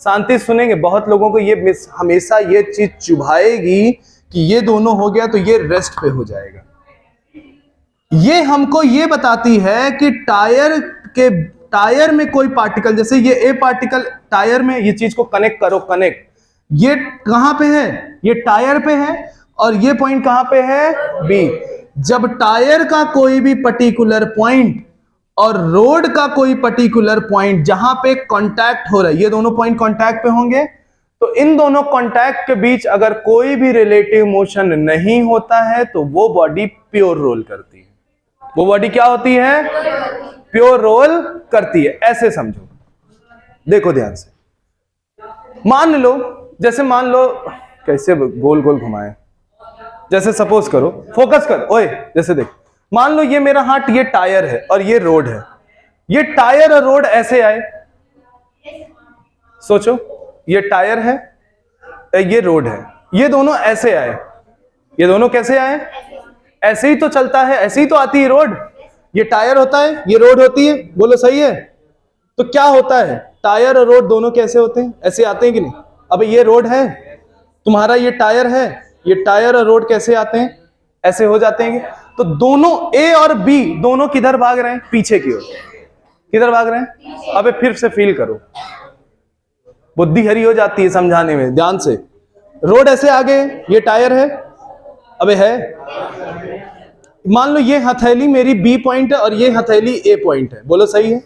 शांति सुनेंगे, बहुत लोगों को ये हमेशा ये चीज चुभाएगी कि ये दोनों हो गया तो ये रेस्ट पे हो जाएगा। ये हमको ये बताती है कि टायर में कोई पार्टिकल, जैसे ये ए पार्टिकल टायर में, ये चीज को कनेक्ट करो, ये कहां पे है, ये टायर पे है, और ये पॉइंट कहां पे है, बी। जब टायर का कोई भी पर्टिकुलर पॉइंट और रोड का कोई पर्टिकुलर पॉइंट जहां पे कांटेक्ट हो रहा है, ये दोनों पॉइंट कांटेक्ट पे होंगे, तो इन दोनों कांटेक्ट के बीच अगर कोई भी रिलेटिव मोशन नहीं होता है तो वो बॉडी प्योर रोल करती है। वो बॉडी क्या होती है? प्योर रोल करती है। ऐसे समझो, देखो ध्यान से, मान लो, जैसे मान लो, कैसे गोल गोल घुमाए, जैसे सपोज करो, फोकस कर, ओए, जैसे देख, मान लो ये मेरा हाथ, ये टायर है और ये रोड है, ये टायर और रोड ऐसे आए, सोचो, ये टायर है, ये रोड है, ये दोनों ऐसे आए, ये दोनों कैसे आए? ऐसे ही तो चलता है, ऐसे ही तो आती है रोड, ये टायर होता है, ये रोड होती है, बोलो सही है? तो क्या होता है, टायर और रोड दोनों कैसे होते हैं? ऐसे आते हैं कि नहीं? अब ये रोड है, तुम्हारा ये टायर है, ये टायर और रोड कैसे आते हैं? ऐसे हो जाते हैं। तो दोनों ए और बी दोनों किधर भाग रहे हैं? पीछे की ओर। किधर भाग रहे हैं? अबे फिर से फील करो, बुद्धि हरी हो जाती है समझाने में, ध्यान से। रोड ऐसे आगे, ये टायर है, अबे है, मान लो ये हथेली मेरी बी पॉइंट है और ये हथेली ए पॉइंट है, बोलो सही है?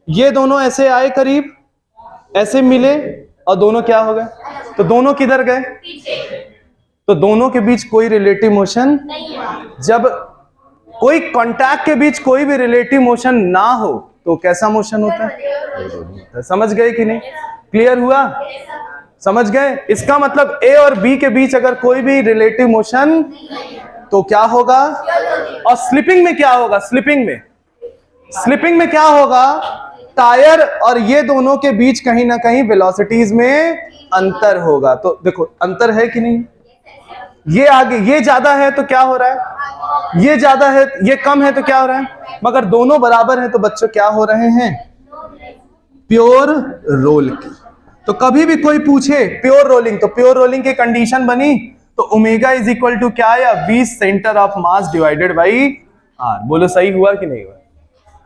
ये दोनों ऐसे आए करीब, ऐसे मिले और दोनों क्या हो गए? तो दोनों किधर गए? तो दोनों के बीच कोई रिलेटिव मोशन नहीं है। जब कोई कांटेक्ट के बीच कोई भी रिलेटिव मोशन ना हो तो कैसा मोशन होता है? समझ गए कि नहीं? क्लियर हुआ? समझ गए? इसका मतलब ए और बी के बीच अगर कोई भी रिलेटिव मोशन तो क्या होगा? और स्लिपिंग में क्या होगा? स्लिपिंग में क्या होगा? टायर और ये दोनों के बीच कहीं ना कहीं वेलोसिटीज में अंतर होगा। तो देखो अंतर है कि नहीं? ये आगे, ये ज्यादा है तो क्या हो रहा है? ये ज्यादा है, ये कम है तो क्या हो रहा है? मगर दोनों बराबर है तो बच्चों क्या हो रहे हैं? प्योर रोल की। तो कभी भी कोई पूछे प्योर रोलिंग, तो प्योर रोलिंग की कंडीशन बनी तो ओमेगा इज इक्वल टू क्या आया? V centre of mass divided by R। बोलो सही हुआ कि नहीं हुआ?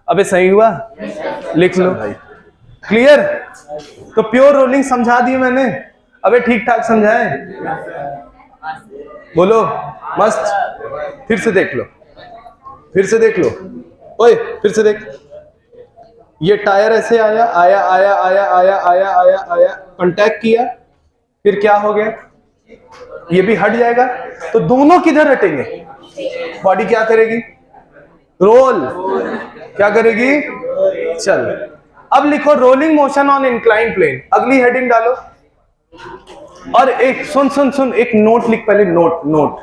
अबे सही हुआ? लिख लो भाई। क्लियर? तो प्योर रोलिंग समझा दी मैंने, अबे ठीक ठाक समझाए? बोलो मस्त। फिर से देख लो, फिर से देख लो, ओए फिर से देख, ये टायर ऐसे आया आया आया आया आया आया आया आया, कांटेक्ट किया, फिर क्या हो गया? ये भी हट जाएगा, तो दोनों किधर हटेंगे? बॉडी क्या करेगी? रोल। क्या करेगी? चल अब लिखो rolling motion on incline plane. अगली हेडिंग डालो। और एक सुन सुन सुन, एक नोट लिख पहले, नोट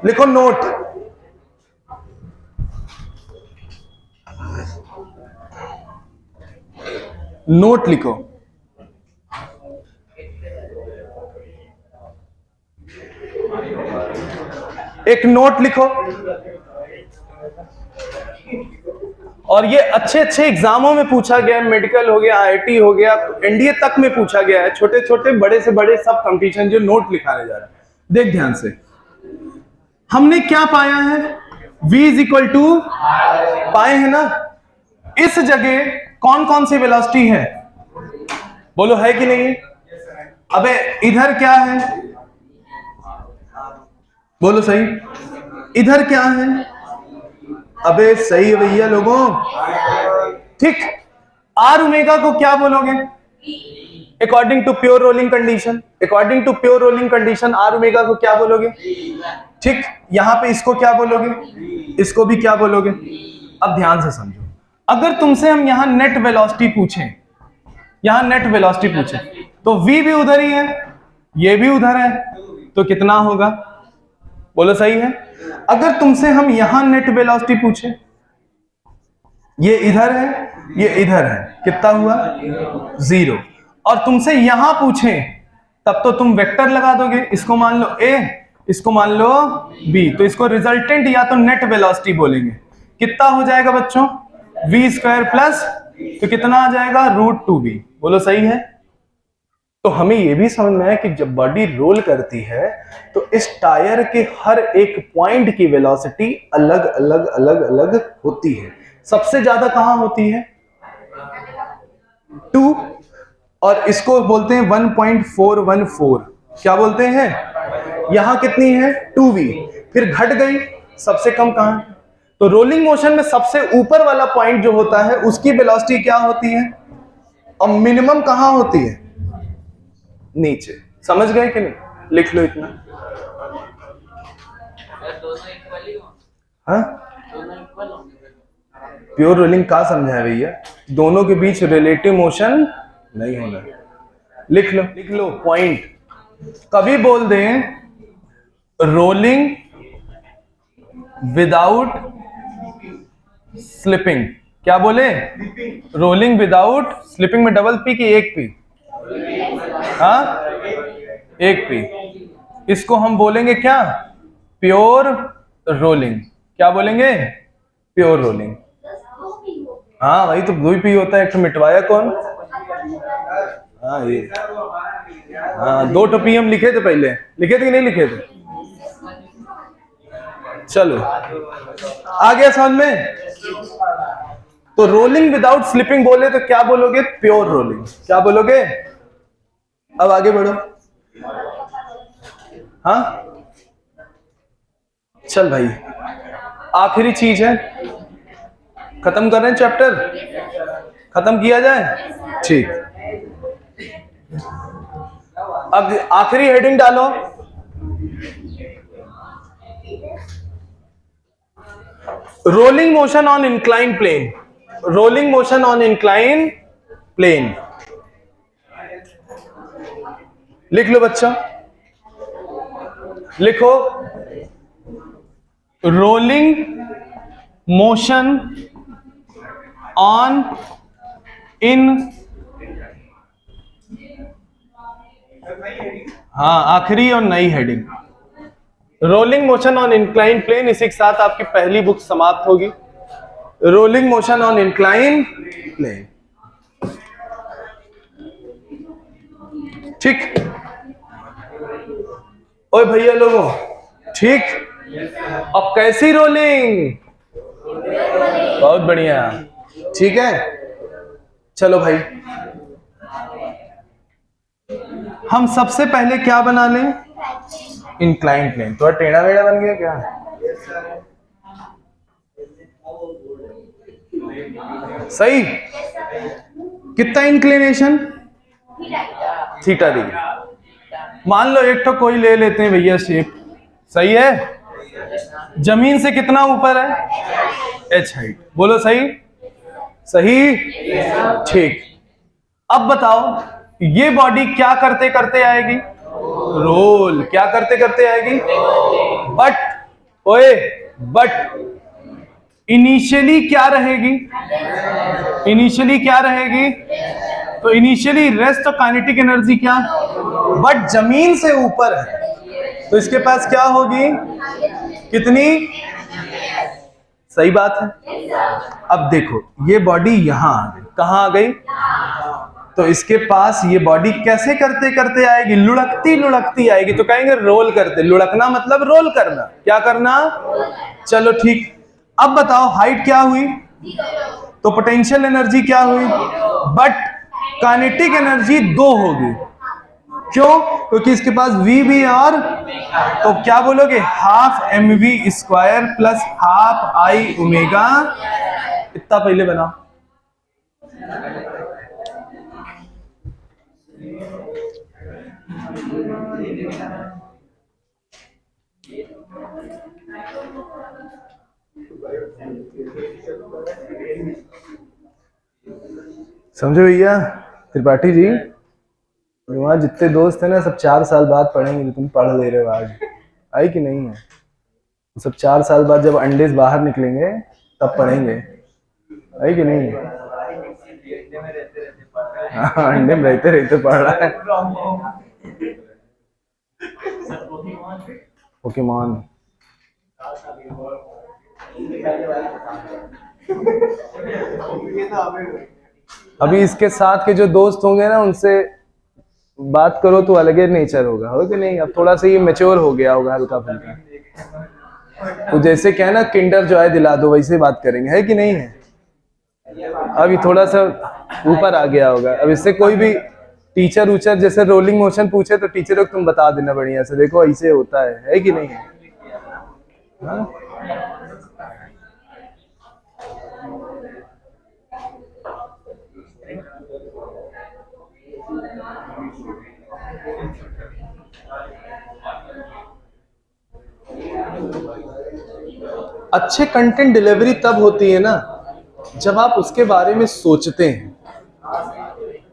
लिखो, नोट लिखो। एक नोट लिखो। और ये अच्छे एग्जामों में पूछा गया है, मेडिकल हो गया, IIT हो गया, NDA तक में पूछा गया है, छोटे छोटे बड़े से बड़े सब कंपटीशन जो नोट लिखाने जा रहा है। देख ध्यान से, हमने क्या पाया है? V इज इक्वल टू पाए है ना? इस जगह कौन कौन सी वेलोसिटी है? बोलो है कि नहीं? अबे इधर क्या है? बोलो सही। इधर क्या है? अबे सही है भैया लोगों, ठीक। आर ओमेगा को क्या बोलोगे? According to pure rolling condition, R omega को क्या बोलोगे? ठीक। यहां पे इसको क्या बोलोगे? इसको भी क्या बोलोगे? अब ध्यान से समझो, अगर तुमसे हम यहां नेट वेलोसिटी पूछें, तो v भी उधर ही है, ये भी उधर है, तो कितना होगा? बोलो सही है। अगर तुमसे हम यहां नेट वेलोसिटी पूछे, ये इधर है, ये इधर है, कितना हुआ? 0। और तुमसे यहां पूछे तब तो तुम वेक्टर लगा दोगे, इसको मान लो a, इसको मान लो b, तो इसको रिजल्टेंट या तो नेट वेलोसिटी बोलेंगे। कितना हो जाएगा बच्चों? v स्क्वायर प्लस, तो कितना आ जाएगा? √2v। बोलो सही है। तो हमें यह भी समझ में है कि जब बॉडी रोल करती है तो इस टायर के हर एक पॉइंट की वेलोसिटी अलग अलग होती है। सबसे ज्यादा कहां होती है? 2, और इसको बोलते हैं 1.414। क्या बोलते हैं? यहां कितनी है? 2v, फिर घट गई, सबसे कम कहां? तो रोलिंग मोशन में सबसे ऊपर वाला पॉइंट जो होता है उसकी वेलोसिटी क्या होती है और मिनिमम कहां होती है? नीचे। समझ गए कि नहीं? लिख लो इतना। हाँ, प्योर रोलिंग का समझा है भैया? दोनों के बीच रिलेटिव मोशन नहीं होना। लिख लो पॉइंट। कभी बोल दें रोलिंग विदाउट स्लिपिंग, क्या बोले? रोलिंग विदाउट स्लिपिंग में डबल पी की एक पी? हाँ, एक पी। इसको हम बोलेंगे क्या? Pure rolling. क्या बोलेंगे? Pure rolling. हाँ भाई, तो 2 पी होता है, एक तो मिटवाया कौन? हाँ ये, हाँ 2 पी हम लिखे थे पहले, लिखे थे कि नहीं लिखे थे? चलो आ गया समझ में? तो रोलिंग विदाउट स्लिपिंग बोले तो क्या बोलोगे? Pure rolling. क्या बोलोगे? अब आगे बढ़ो। हाँ चल भाई, आखिरी चीज है, खत्म कर रहे हैं चैप्टर, खत्म किया जाए? ठीक। अब आखिरी हेडिंग डालो, rolling motion on incline plane. Rolling motion on incline plane. लिख लो बच्चा, लिखो रोलिंग मोशन ऑन इन, हाँ आखिरी और नई heading, rolling motion on incline plane. इसी के साथ आपकी पहली बुक समाप्त होगी, rolling motion on incline plane. ठीक? ओए भैया लोगों, ठीक? अब कैसी रोलिंग? बहुत बढ़िया, ठीक है। चलो भाई, हम सबसे पहले क्या बना लें? Incline plane. तो टेढ़ा वेढ़ा बन गया क्या? सही। कितना इंक्लिनेशन? Theta degree. मान लो एक तो कोई ले लेते हैं भैया शेप, सही है? जमीन से कितना ऊपर है? H height. बोलो सही? सही, ठीक। अब बताओ ये बॉडी क्या करते करते आएगी? रोल। क्या करते करते आएगी? बट ओए, बट इनिशियली क्या रहेगी? इनिशियली क्या रहेगी? तो initially rest of kinetic energy क्या? बट जमीन से ऊपर है तो इसके पास क्या होगी? कितनी? सही बात है। अब देखो ये बॉडी यहां आ गई, कहां आ गई? तो इसके पास ये बॉडी कैसे करते करते आएगी? लुढ़कती लुढ़कती आएगी। तो कहेंगे रोल करते। लुढ़कना मतलब रोल करना। क्या करना? चलो ठीक। अब बताओ हाइट क्या हुई? तो पोटेंशियल एनर्जी क्या हुई? बट काइनेटिक एनर्जी 2 होगी। क्यों? क्योंकि इसके पास v भी है और, तो क्या बोलोगे? Half mv square plus half I omega. इतना पहले बनाओ। समझो भैया त्रिपाठी जी, वहां जितने दोस्त हैं ना सब 4 साल बाद पढ़ेंगे जो तुम पढ़ ले रहे हो आज। आई कि नहीं है? सब 4 साल बाद जब अंडे से बाहर निकलेंगे तब पढ़ेंगे। आई कि नहीं है? हाँ अंडे में रहते रहते पढ़ रहा है। पोकेमॉन। अभी इसके साथ के जो दोस्त होंगे ना उनसे बात करो तो अलग ही नेचर होगा, हो कि नहीं? अब थोड़ा सा ये मैच्योर हो गया होगा हल्का फुल्का। तो जैसे क्या है ना, किंडर जॉय दिला दो वैसे बात करेंगे, है कि नहीं है? अभी थोड़ा सा ऊपर आ गया होगा। अब इससे कोई भी टीचर उचर जैसे रोलिंग मोशन पूछे तो टीचर को तुम बता देना बढ़िया से, देखो ऐसे होता है कि नहीं है? हाँ? अच्छे कंटेंट डिलीवरी तब होती है ना जब आप उसके बारे में सोचते हैं,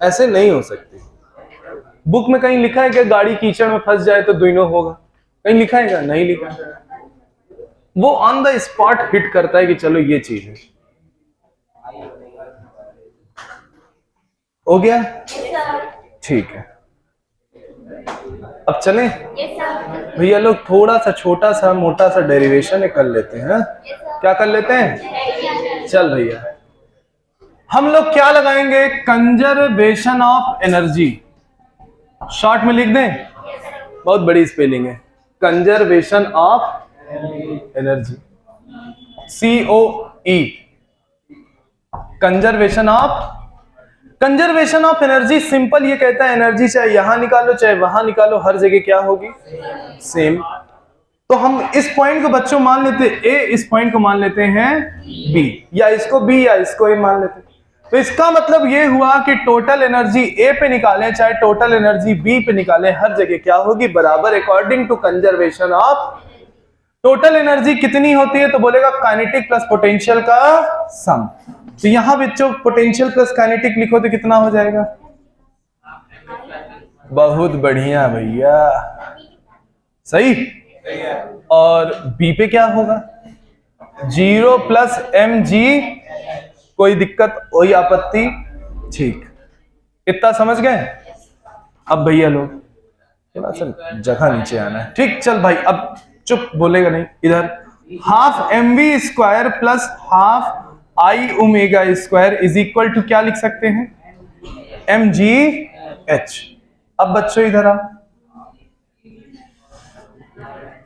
ऐसे नहीं हो सकती। बुक में कहीं लिखा है कि गाड़ी कीचड़ में फंस जाए तो दुइनो होगा, कहीं लिखा है क्या? नहीं लिखा है। वो ऑन द स्पॉट हिट करता है कि चलो ये चीज है। हो गया? ठीक है, अब चलें भैया लोग, थोड़ा सा छोटा सा मोटा सा डेरिवेशन कर लेते हैं। क्या कर लेते हैं? चल भैया, हम लोग क्या लगाएंगे? Conservation of energy. शॉर्ट में लिख दें, बहुत बड़ी स्पेलिंग है, conservation of energy, COE, conservation of energy. Simple ये कहता है एनर्जी चाहे यहां निकालो चाहे वहां निकालो, हर जगह क्या होगी? सेम। तो हम इस पॉइंट को बच्चों मान लेते हैं ए, इस पॉइंट को मान लेते हैं बी, या इसको बी या इसको ए मान लेते हैं। तो इसका मतलब ये हुआ कि टोटल एनर्जी ए पे निकालें चाहे टोटल एनर्जी बी पे निकालें, हर जगह क्या होगी? बराबर, according to conservation of. Total energy कितनी होती है? तो बोलेगा काइनेटिक प्लस पोटेंशियल का सम। तो यहां बच्चों पोटेंशियल प्लस काइनेटिक लिखो तो कितना हो जाएगा? बहुत बढ़िया भैया, सही। और बी पे क्या होगा? 0 प्लस mg, कोई दिक्कत कोई आपत्ति? ठीक, इतना समझ गए? अब भैया लोग थोड़ा सा जगह नीचे आना है, ठीक। चल भाई, अब चुप, बोलेगा नहीं इधर। Half mv square plus half I omega square is equal to क्या लिख सकते हैं? mgh। अब बच्चों इधर आओ,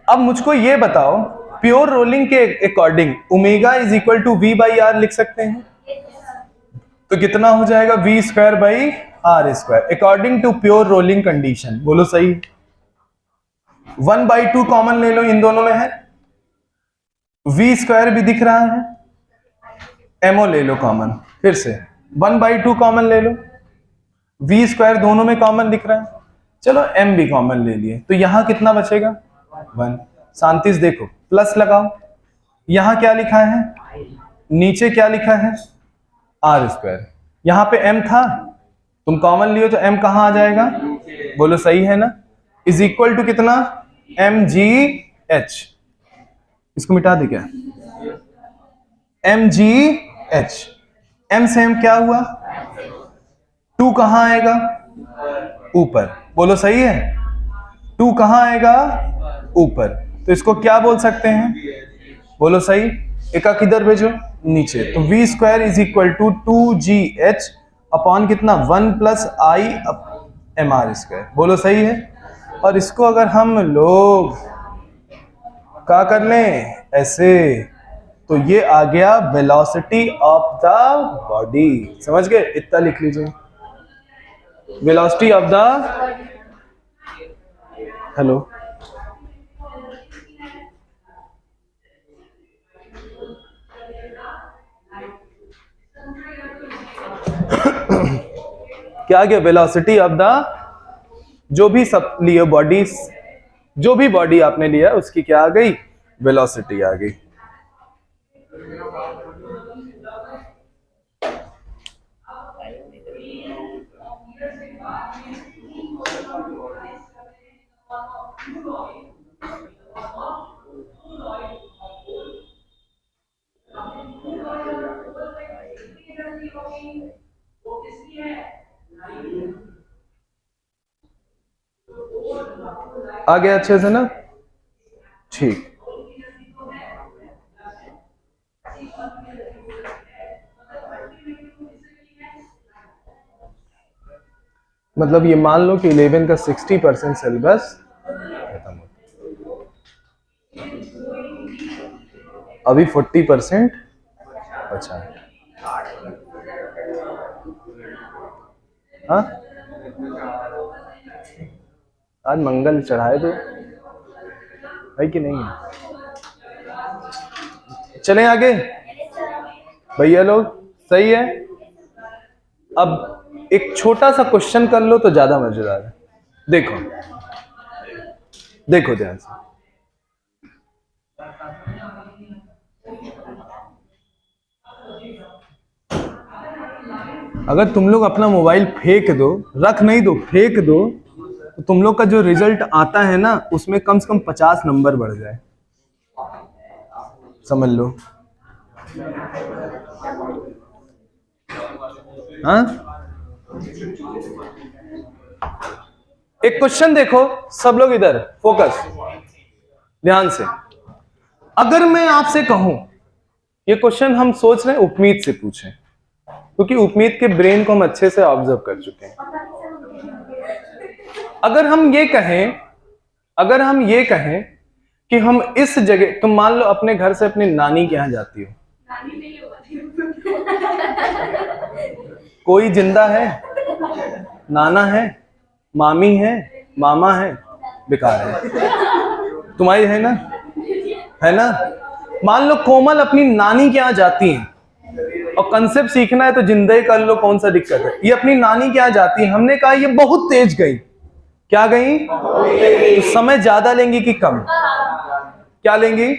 अब मुझको ये बताओ, प्योर रोलिंग के according omega is equal to v by R लिख सकते हैं? तो कितना हो जाएगा? v square by R square, according to pure rolling condition. बोलो सही। 1/2 कॉमन ले लो, इन दोनों में है। v स्क्वायर भी दिख रहा है, mo ले लो कॉमन, फिर से 1/2 कॉमन ले लो, v स्क्वायर दोनों में कॉमन दिख रहा है, चलो m भी कॉमन ले लिए, तो यहां कितना बचेगा? 1। शांति से देखो, प्लस लगाओ, यहां क्या लिखा है? नीचे क्या लिखा है? R square. यहां पे m था, तुम कॉमन लियो तो m कहां आ जाएगा? बोलो सही है ना? इज इक्वल टू कितना? mgh। इसको मिटा दे क्या? mgh। m से m क्या हुआ? 2 कहां आएगा? ऊपर। बोलो सही है? 2 कहां आएगा? ऊपर। तो इसको क्या बोल सकते हैं? बोलो सही। एक किधर भेजो? नीचे। तो v square is equal to 2gh upon कितना? 1 प्लस आई mr स्क्वायर। बोलो सही है? और इसको अगर हम लोग क्या कर लें ऐसे, तो ये आ गया वेलोसिटी ऑफ द बॉडी। समझ गए? इतना लिख लीजिए, वेलोसिटी ऑफ द, हेलो, क्या गया? वेलोसिटी ऑफ द, जो भी सब लिए बॉडी, जो भी बॉडी आपने लिया उसकी क्या आ गई? वेलोसिटी आ गई। आ गया अच्छे से ना? ठीक। मतलब ये मान लो कि 11 का 60% सिलेबस खत्म हो, अभी 40% बचा है। हाँ, आज मंगल चढ़ाए दो है कि नहीं है? चलें आगे भैया लोग, सही है? अब एक छोटा सा क्वेश्चन कर लो तो ज्यादा मजेदार है। देखो देखो ध्यान से, अगर तुम लोग अपना मोबाइल फेंक दो, रख नहीं दो, फेंक दो, तो तुम लोग का जो रिजल्ट आता है ना उसमें कम से कम 50 नंबर बढ़ जाए, समझ लो। हाँ, एक क्वेश्चन देखो, सब लोग इधर फोकस, ध्यान से। अगर मैं आपसे कहूं, ये क्वेश्चन हम सोच रहे हैं उपमीत से पूछें, क्योंकि उपमीत के ब्रेन को हम अच्छे से ऑब्जर्व कर चुके हैं। अगर हम ये कहें कि हम इस जगह, तुम मान लो अपने घर से अपनी नानी के यहां जाती हो, कोई जिंदा है? नाना है, मामी है, मामा है, बेकार है, तुम्हारी है ना, है ना। मान लो कोमल अपनी नानी के यहाँ जाती है, और कंसेप्ट सीखना है तो जिंदा ही कर लो, कौन सा दिक्कत है। ये अपनी नानी के यहाँ जाती है, हमने कहा ये बहुत तेज गई, क्या गई? तो समय ज्यादा लेंगी कि कम? क्या लेंगी?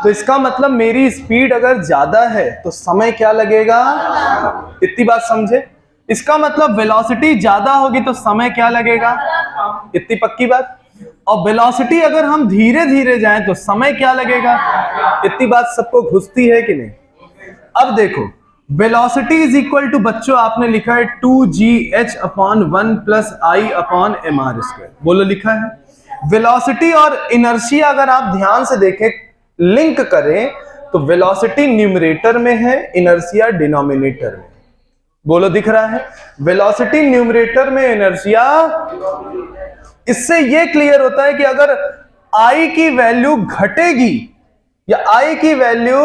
तो इसका मतलब मेरी स्पीड अगर ज्यादा है तो समय क्या लगेगा? इतनी बात समझे? इसका मतलब वेलोसिटी ज्यादा होगी तो समय क्या लगेगा? इतनी पक्की बात। और वेलोसिटी अगर हम धीरे धीरे जाएं तो समय क्या लगेगा? इतनी बात सबको घुसती है कि नहीं? अब देखो, वेलोसिटी इज इक्वल टू, बच्चों आपने लिखा है 2gh upon 1 plus I upon mr square, बोलो लिखा है। वेलोसिटी और इनर्शिया अगर आप ध्यान से देखें, लिंक करें, तो वेलोसिटी न्यूमरेटर में है, इनर्शिया डिनोमिनेटर में, बोलो दिख रहा है? वेलोसिटी न्यूमरेटर में, इनर्शिया। इससे यह क्लियर होता है कि अगर आई की वैल्यू घटेगी या आई की वैल्यू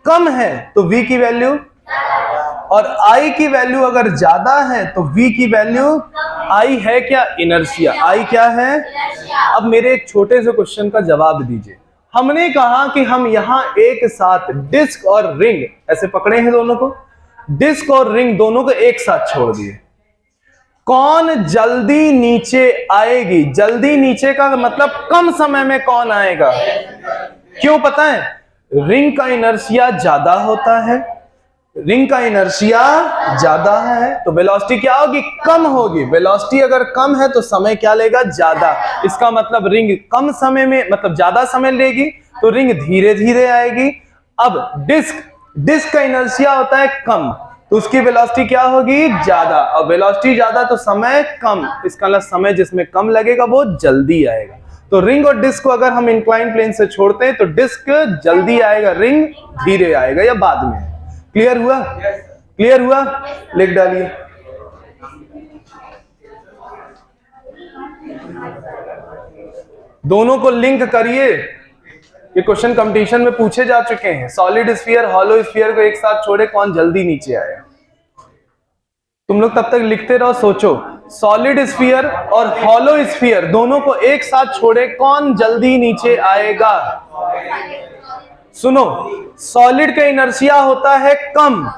कम है तो v की वैल्यू, और I की वैल्यू अगर ज्यादा है तो V की वैल्यू, I है क्या? इनर्शिया। I क्या है? अब मेरे एक छोटे से क्वेश्चन का जवाब दीजिए। हमने कहा कि हम यहां एक साथ डिस्क और रिंग ऐसे पकड़े हैं, दोनों को, डिस्क और रिंग दोनों को एक साथ छोड़ दिए, कौन जल्दी नीचे आएगी? जल्दी नीचे का मतलब कम समय में कौन आएगा? क्यों पता है? रिंग का इनर्शिया ज्यादा होता है, रिंग का इनर्शिया ज्यादा है तो वेलोसिटी क्या होगी? कम होगी। वेलोसिटी अगर कम है तो समय क्या लेगा? ज्यादा। इसका मतलब रिंग कम समय में, मतलब ज्यादा समय लेगी, तो रिंग धीरे धीरे आएगी। अब डिस्क का इनर्शिया होता है कम, तो उसकी वेलोसिटी क्या होगी? ज्यादा। और वेलोसिटी ज्यादा तो समय कम, इसका मतलब समय जिसमें कम लगेगा वो जल्दी आएगा। तो रिंग और डिस्क को अगर हम इंक्लाइन प्लेन से छोड़ते हैं तो डिस्क जल्दी आएगा, रिंग धीरे आएगा या बाद में। क्लियर हुआ? क्लियर हुआ? लिख डालिए। दोनों को लिंक करिए, ये क्वेश्चन कंपटीशन में पूछे जा चुके हैं। सॉलिड स्फीयर, हॉलो स्फीयर को एक साथ छोड़े, कौन जल्दी नीचे आएगा? तुम लोग तब तक लिखते रहो, सोचो। सॉलिड स्फीयर और हॉलो स्फीयर दोनों को एक साथ छोड़े, कौन जल्दी नीचे आएगा? सुनो, सॉलिड का इनर्शिया होता है कम,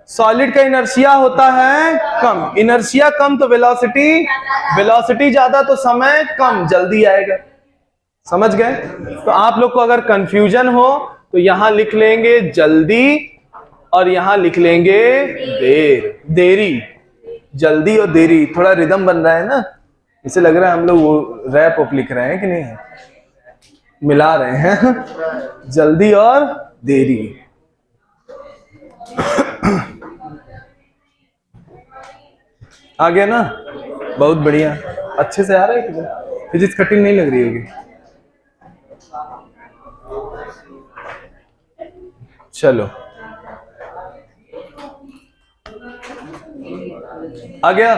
सॉलिड का इनर्शिया होता है कम, इनर्शिया कम तो वेलोसिटी ज्यादा तो समय कम, जल्दी आएगा। समझ गए? तो आप लोग को अगर कंफ्यूजन हो तो यहां लिख लेंगे जल्दी और यहां लिख लेंगे देरी। जल्दी और देरी, थोड़ा रिदम बन रहा है ना, इसे लग रहा है हम लोग वो रैप लिख रहे हैं कि नहीं, मिला रहे हैं जल्दी और देरी। आ गया ना? बहुत बढ़िया, अच्छे से आ रहा है कि फिजिक्स कठिन नहीं लग रही होगी? चलो आ गया।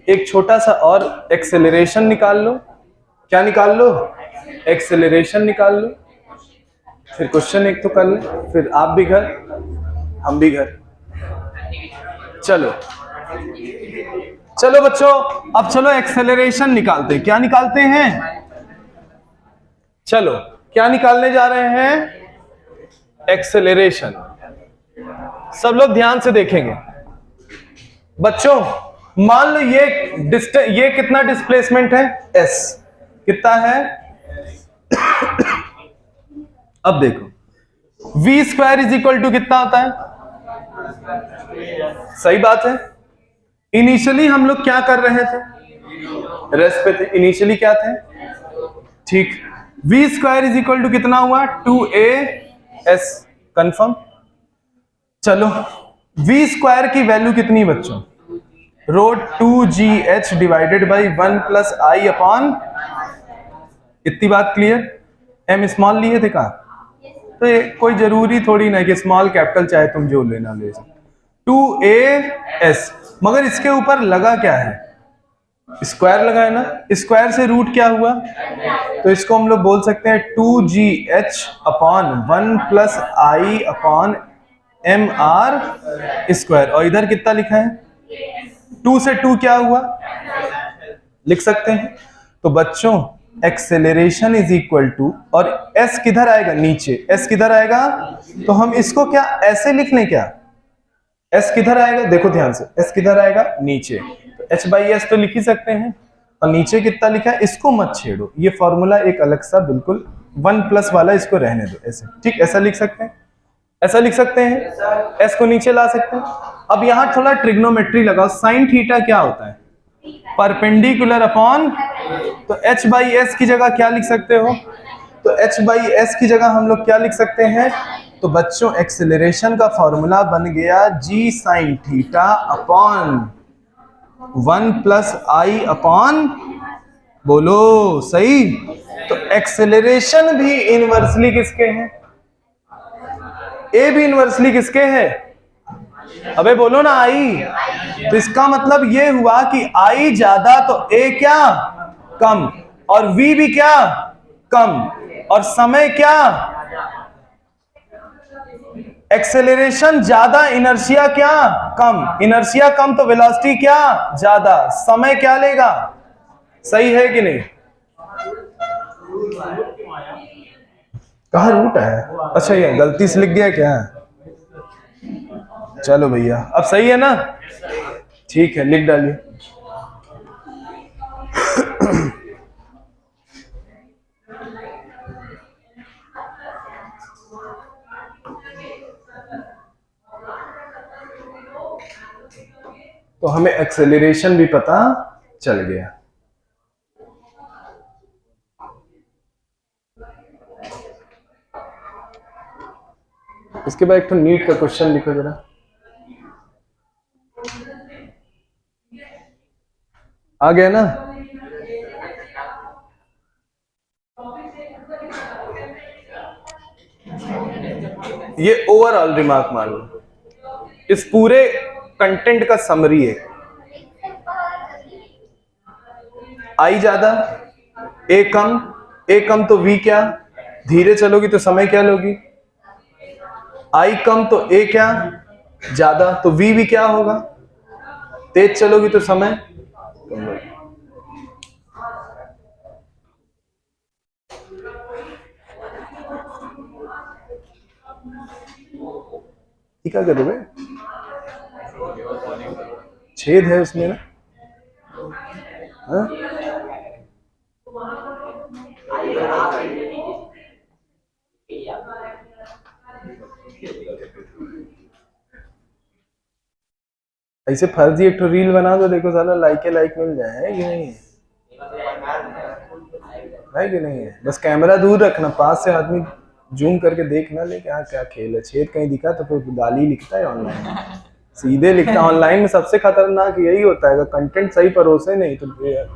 एक छोटा सा और एक्सेलरेशन निकाल लो। क्या निकाल लो? एक्सेलरेशन निकाल लो। फिर क्वेश्चन एक तो कर ले, फिर आप भी घर, हम भी घर। चलो चलो बच्चों, अब चलो एक्सेलरेशन निकालते हैं। क्या निकालते हैं? चलो क्या निकालने जा रहे हैं? एक्सेलरेशन। सब लोग ध्यान से देखेंगे बच्चों। मान लो ये कितना डिस्प्लेसमेंट है, s कितना है। अब देखो v square is equal to कितना होता है, सही बात है। इनिशियली हम लोग क्या कर रहे थे, रेस्ट पे थे, इनिशियली क्या थे, ठीक। v square is equal to कितना हुआ, 2as, कंफर्म। चलो v स्क्वायर की वैल्यू कितनी बच्चों, root 2gh divided by 1 plus I upon, इतनी बात क्लियर। m स्मॉल लिए थे कहा, तो ये कोई जरूरी थोड़ी ना कि स्मॉल कैपिटल चाहे तुम जो लेना ले सकते। 2as, मगर इसके ऊपर लगा क्या है, स्क्वायर लगा है ना, स्क्वायर से रूट क्या हुआ, तो इसको हम लोग बोल सकते हैं 2gh upon 1 plus I upon M R square. और इधर कितना लिखा है, 2 से 2 क्या हुआ, लिख सकते हैं। तो बच्चों एक्सेलरेशन इज इक्वल टू, और s किधर आएगा, नीचे, s किधर आएगा, तो हम इसको क्या ऐसे लिख लें क्या, s किधर आएगा, देखो ध्यान से, s किधर आएगा, नीचे, तो h बाई एस तो लिख ही सकते हैं। और नीचे कितना लिखा है, इसको मत छेड़ो, ये फॉर्मूला एक अलग सा बिल्कुल 1 प्लस वाला, इसको रहने दो ऐसे, ठीक, ऐसा लिख सकते हैं, ऐसा लिख सकते हैं, s को नीचे ला सकते हैं। अब यहां थोड़ा ट्रिग्नोमेट्री लगाओ, साइन थीटा क्या होता है, परपेंडिकुलर अपॉन, तो h बाई एस की जगह क्या लिख सकते हो, तो h बाई एस की जगह हम लोग क्या लिख सकते हैं, तो बच्चों एक्सेलरेशन का फॉर्मूला बन गया g sine theta upon 1 plus I upon, बोलो सही। तो एक्सेलरेशन भी इनवर्सली किसके हैं, ए भी इनवर्सली किसके है, अबे बोलो ना आई। तो इसका मतलब ये हुआ कि आई ज्यादा तो ए क्या कम, और v भी क्या कम, और समय क्या, एक्सेलरेशन ज्यादा, इनर्शिया क्या कम, इनर्शिया कम तो वेलोसिटी क्या ज्यादा, समय क्या लेगा, सही है कि नहीं। कहाँ रूट है, अच्छा ये गलती से लिख गया क्या, चलो भैया अब सही है ना, ठीक है लिख डालिए। तो हमें एक्सेलरेशन भी पता चल गया। इसके बाद एक तो नीट का क्वेश्चन लिखो जरा, आ गया ना। ये ओवरऑल रिमार्क मान लो, इस पूरे कंटेंट का समरी है, आई ज्यादा ए कम तो वी क्या, धीरे चलोगी तो समय क्या लोगी, आई कम तो ए क्या ज्यादा, तो वी भी क्या होगा, तेज चलोगी तो समय कम होगी। क्या करोगे, छेद है उसमें ना, हाँ? ऐसे फर्जी एक तो रील बना दो, देखो साला लाइक मिल जाए, है कि नहीं है कि नहीं है। बस कैमरा दूर रखना, पास से आदमी जूम करके देखना ले क्या क्या खेल है, छेद कहीं दिखा तो फिर गाली लिखता है ऑनलाइन, सीधे लिखता। ऑनलाइन में सबसे खतरनाक यही होता है, कंटेंट सही परोसे नहीं तो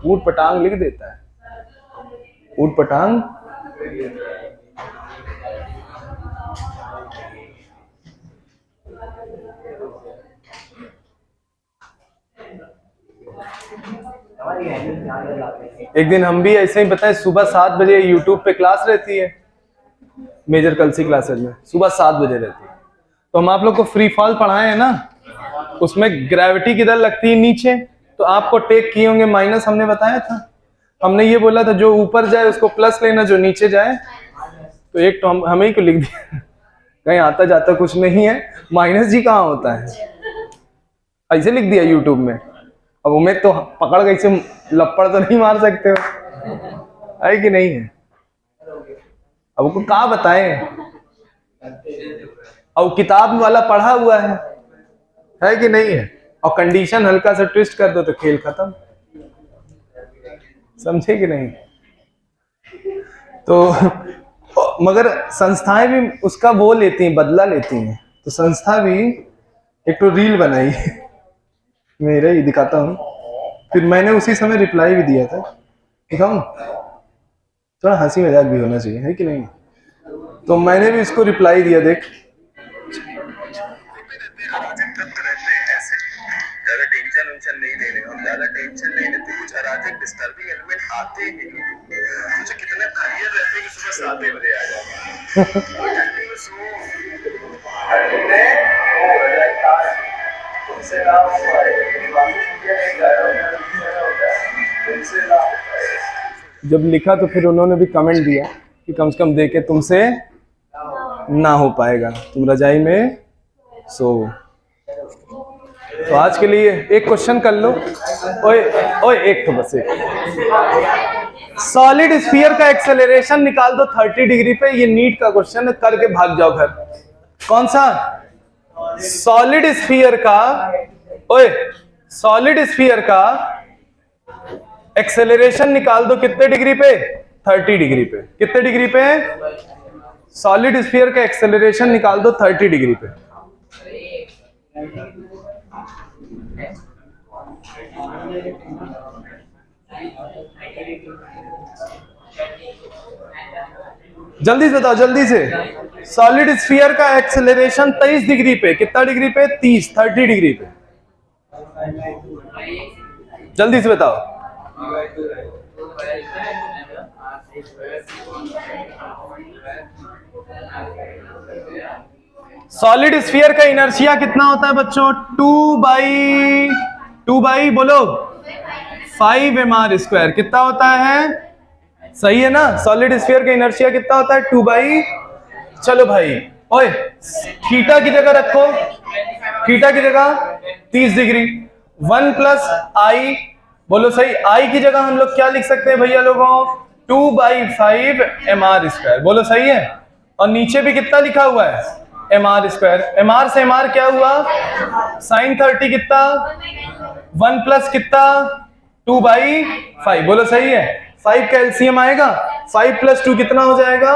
ऊट पटांग लिख देता है, ऊट पटांग। एक दिन हम भी ऐसे ही बताएं, सुबह 7 बजे यूट्यूब पे क्लास रहती है, मेजर कलसी क्लासेस में सुबह 7 बजे रहती है। तो हम आप लोग को फ्री फॉल पढ़ाए हैं ना, उसमें ग्रेविटी किधर लगती है, नीचे, तो आपको टेक किए होंगे माइनस, हमने बताया था। हमने ये बोला था जो ऊपर जाए उसको प्लस लेना, जो नीचे जाए तो एक तो हमें ही को लिख दिया, कहीं आता जाता कुछ नहीं है, माइनस जी कहाँ होता है, ऐसे लिख दिया यूट्यूब में। अब उमें तो पकड़ गई से लपड़ तो नहीं मार सकते हो, है कि नहीं है? अब उसको कहा बताएं, अब किताब वाला पढ़ा हुआ है कि नहीं है? और कंडीशन हल्का सा ट्विस्ट कर दो तो खेल खत्म, समझे कि नहीं? तो मगर संस्थाएं भी उसका वो लेती हैं, बदला लेती हैं। तो संस्था भी एक तो रील बनाई मेरे ही दिखाता हूँ, फिर मैंने उसी समय रिप्लाई भी दिया था, दिखाऊं? थोड़ा हंसी मजाक भी होना चाहिए, है कि नहीं? तो मैंने भी इसको रिप्लाई दिया, देख। ज्यादा टेंशन वेंशन नहीं ले रहे, हम ज्यादा टेंशन नहीं लेते, कुछ अराजक डिस्टर्बिंग एलिमेंट आते ही नहीं, मुझे कितने खालियत रहते कि सुबह 7 बजे आ जब लिखा तो फिर उन्होंने भी कमेंट दिया कि कम से कम देखे तुमसे ना हो पाएगा, तुम रजाई में सो। तो आज के लिए एक क्वेश्चन कर लो। ओए ओए, एक तो बस एक, सॉलिड स्फीयर का एक्सेलरेशन निकाल दो 30 डिग्री पे। ये नीट का क्वेश्चन है, करके भाग जाओ घर। कौन सा? सॉलिड स्फीयर का, ओए सॉलिड स्फीयर का एक्सेलरेशन निकाल दो कितने डिग्री पे? 30 डिग्री पे। कितने डिग्री पे? सॉलिड स्फीयर का एक्सेलरेशन निकाल दो 30 डिग्री पे। जल्दी से बताओ, जल्दी से। सॉलिड स्फीयर का एक्सेलरेशन 23 डिग्री पे। कितना डिग्री पे? 30 डिग्री पे। जल्दी से बताओ। सॉलिड स्फीयर का इनर्शिया कितना होता है बच्चों? 2 बाई बोलो 5 mr²। कितना होता है? सही है ना? सॉलिड स्फीयर का इनर्शिया कितना होता है? 2 बाई। चलो भाई, ओए थीटा की जगह रखो, थीटा की जगह 30 डिग्री। 1 प्लस आई, बोलो सही। आई की जगह हम लोग क्या लिख सकते हैं भैया लोगों? 2/5 mr²। बोलो सही है। और नीचे भी कितना लिखा हुआ है? mr²। mr से mr क्या हुआ? sin 30 कितना? 1 प्लस कितना? 2/5। बोलो सही है। 5 का एलसीएम आएगा, 5 प्लस 2 कितना हो जाएगा?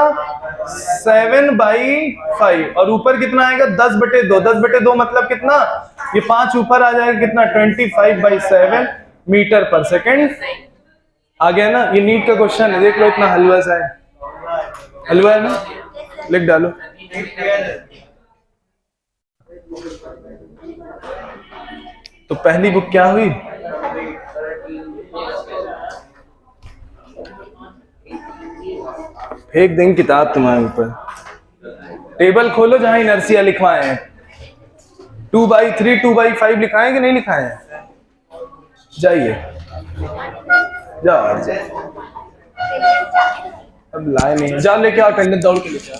7/5। और ऊपर कितना आएगा? 10/2। 10/2 मतलब कितना? ये 5 ऊपर आ जाएगा, कितना? 25/7 मीटर पर सेकेंड। आ गया ना? ये नीट का क्वेश्चन है, देख लो, इतना हलवा सा है। हलवा है ना? लिख डालो। तो पहली बुक क्या हुई? फेंक देंगे किताब तुम्हारे ऊपर। टेबल खोलो जहां इनर्शिया लिखवाए हैं। 2/3 2/5 लिखाए कि नहीं लिखाए हैं? जाइए, जाओ। अब लाए नहीं, जा लेके आओ, अटेंडेंस दौड़ के लेके आओ।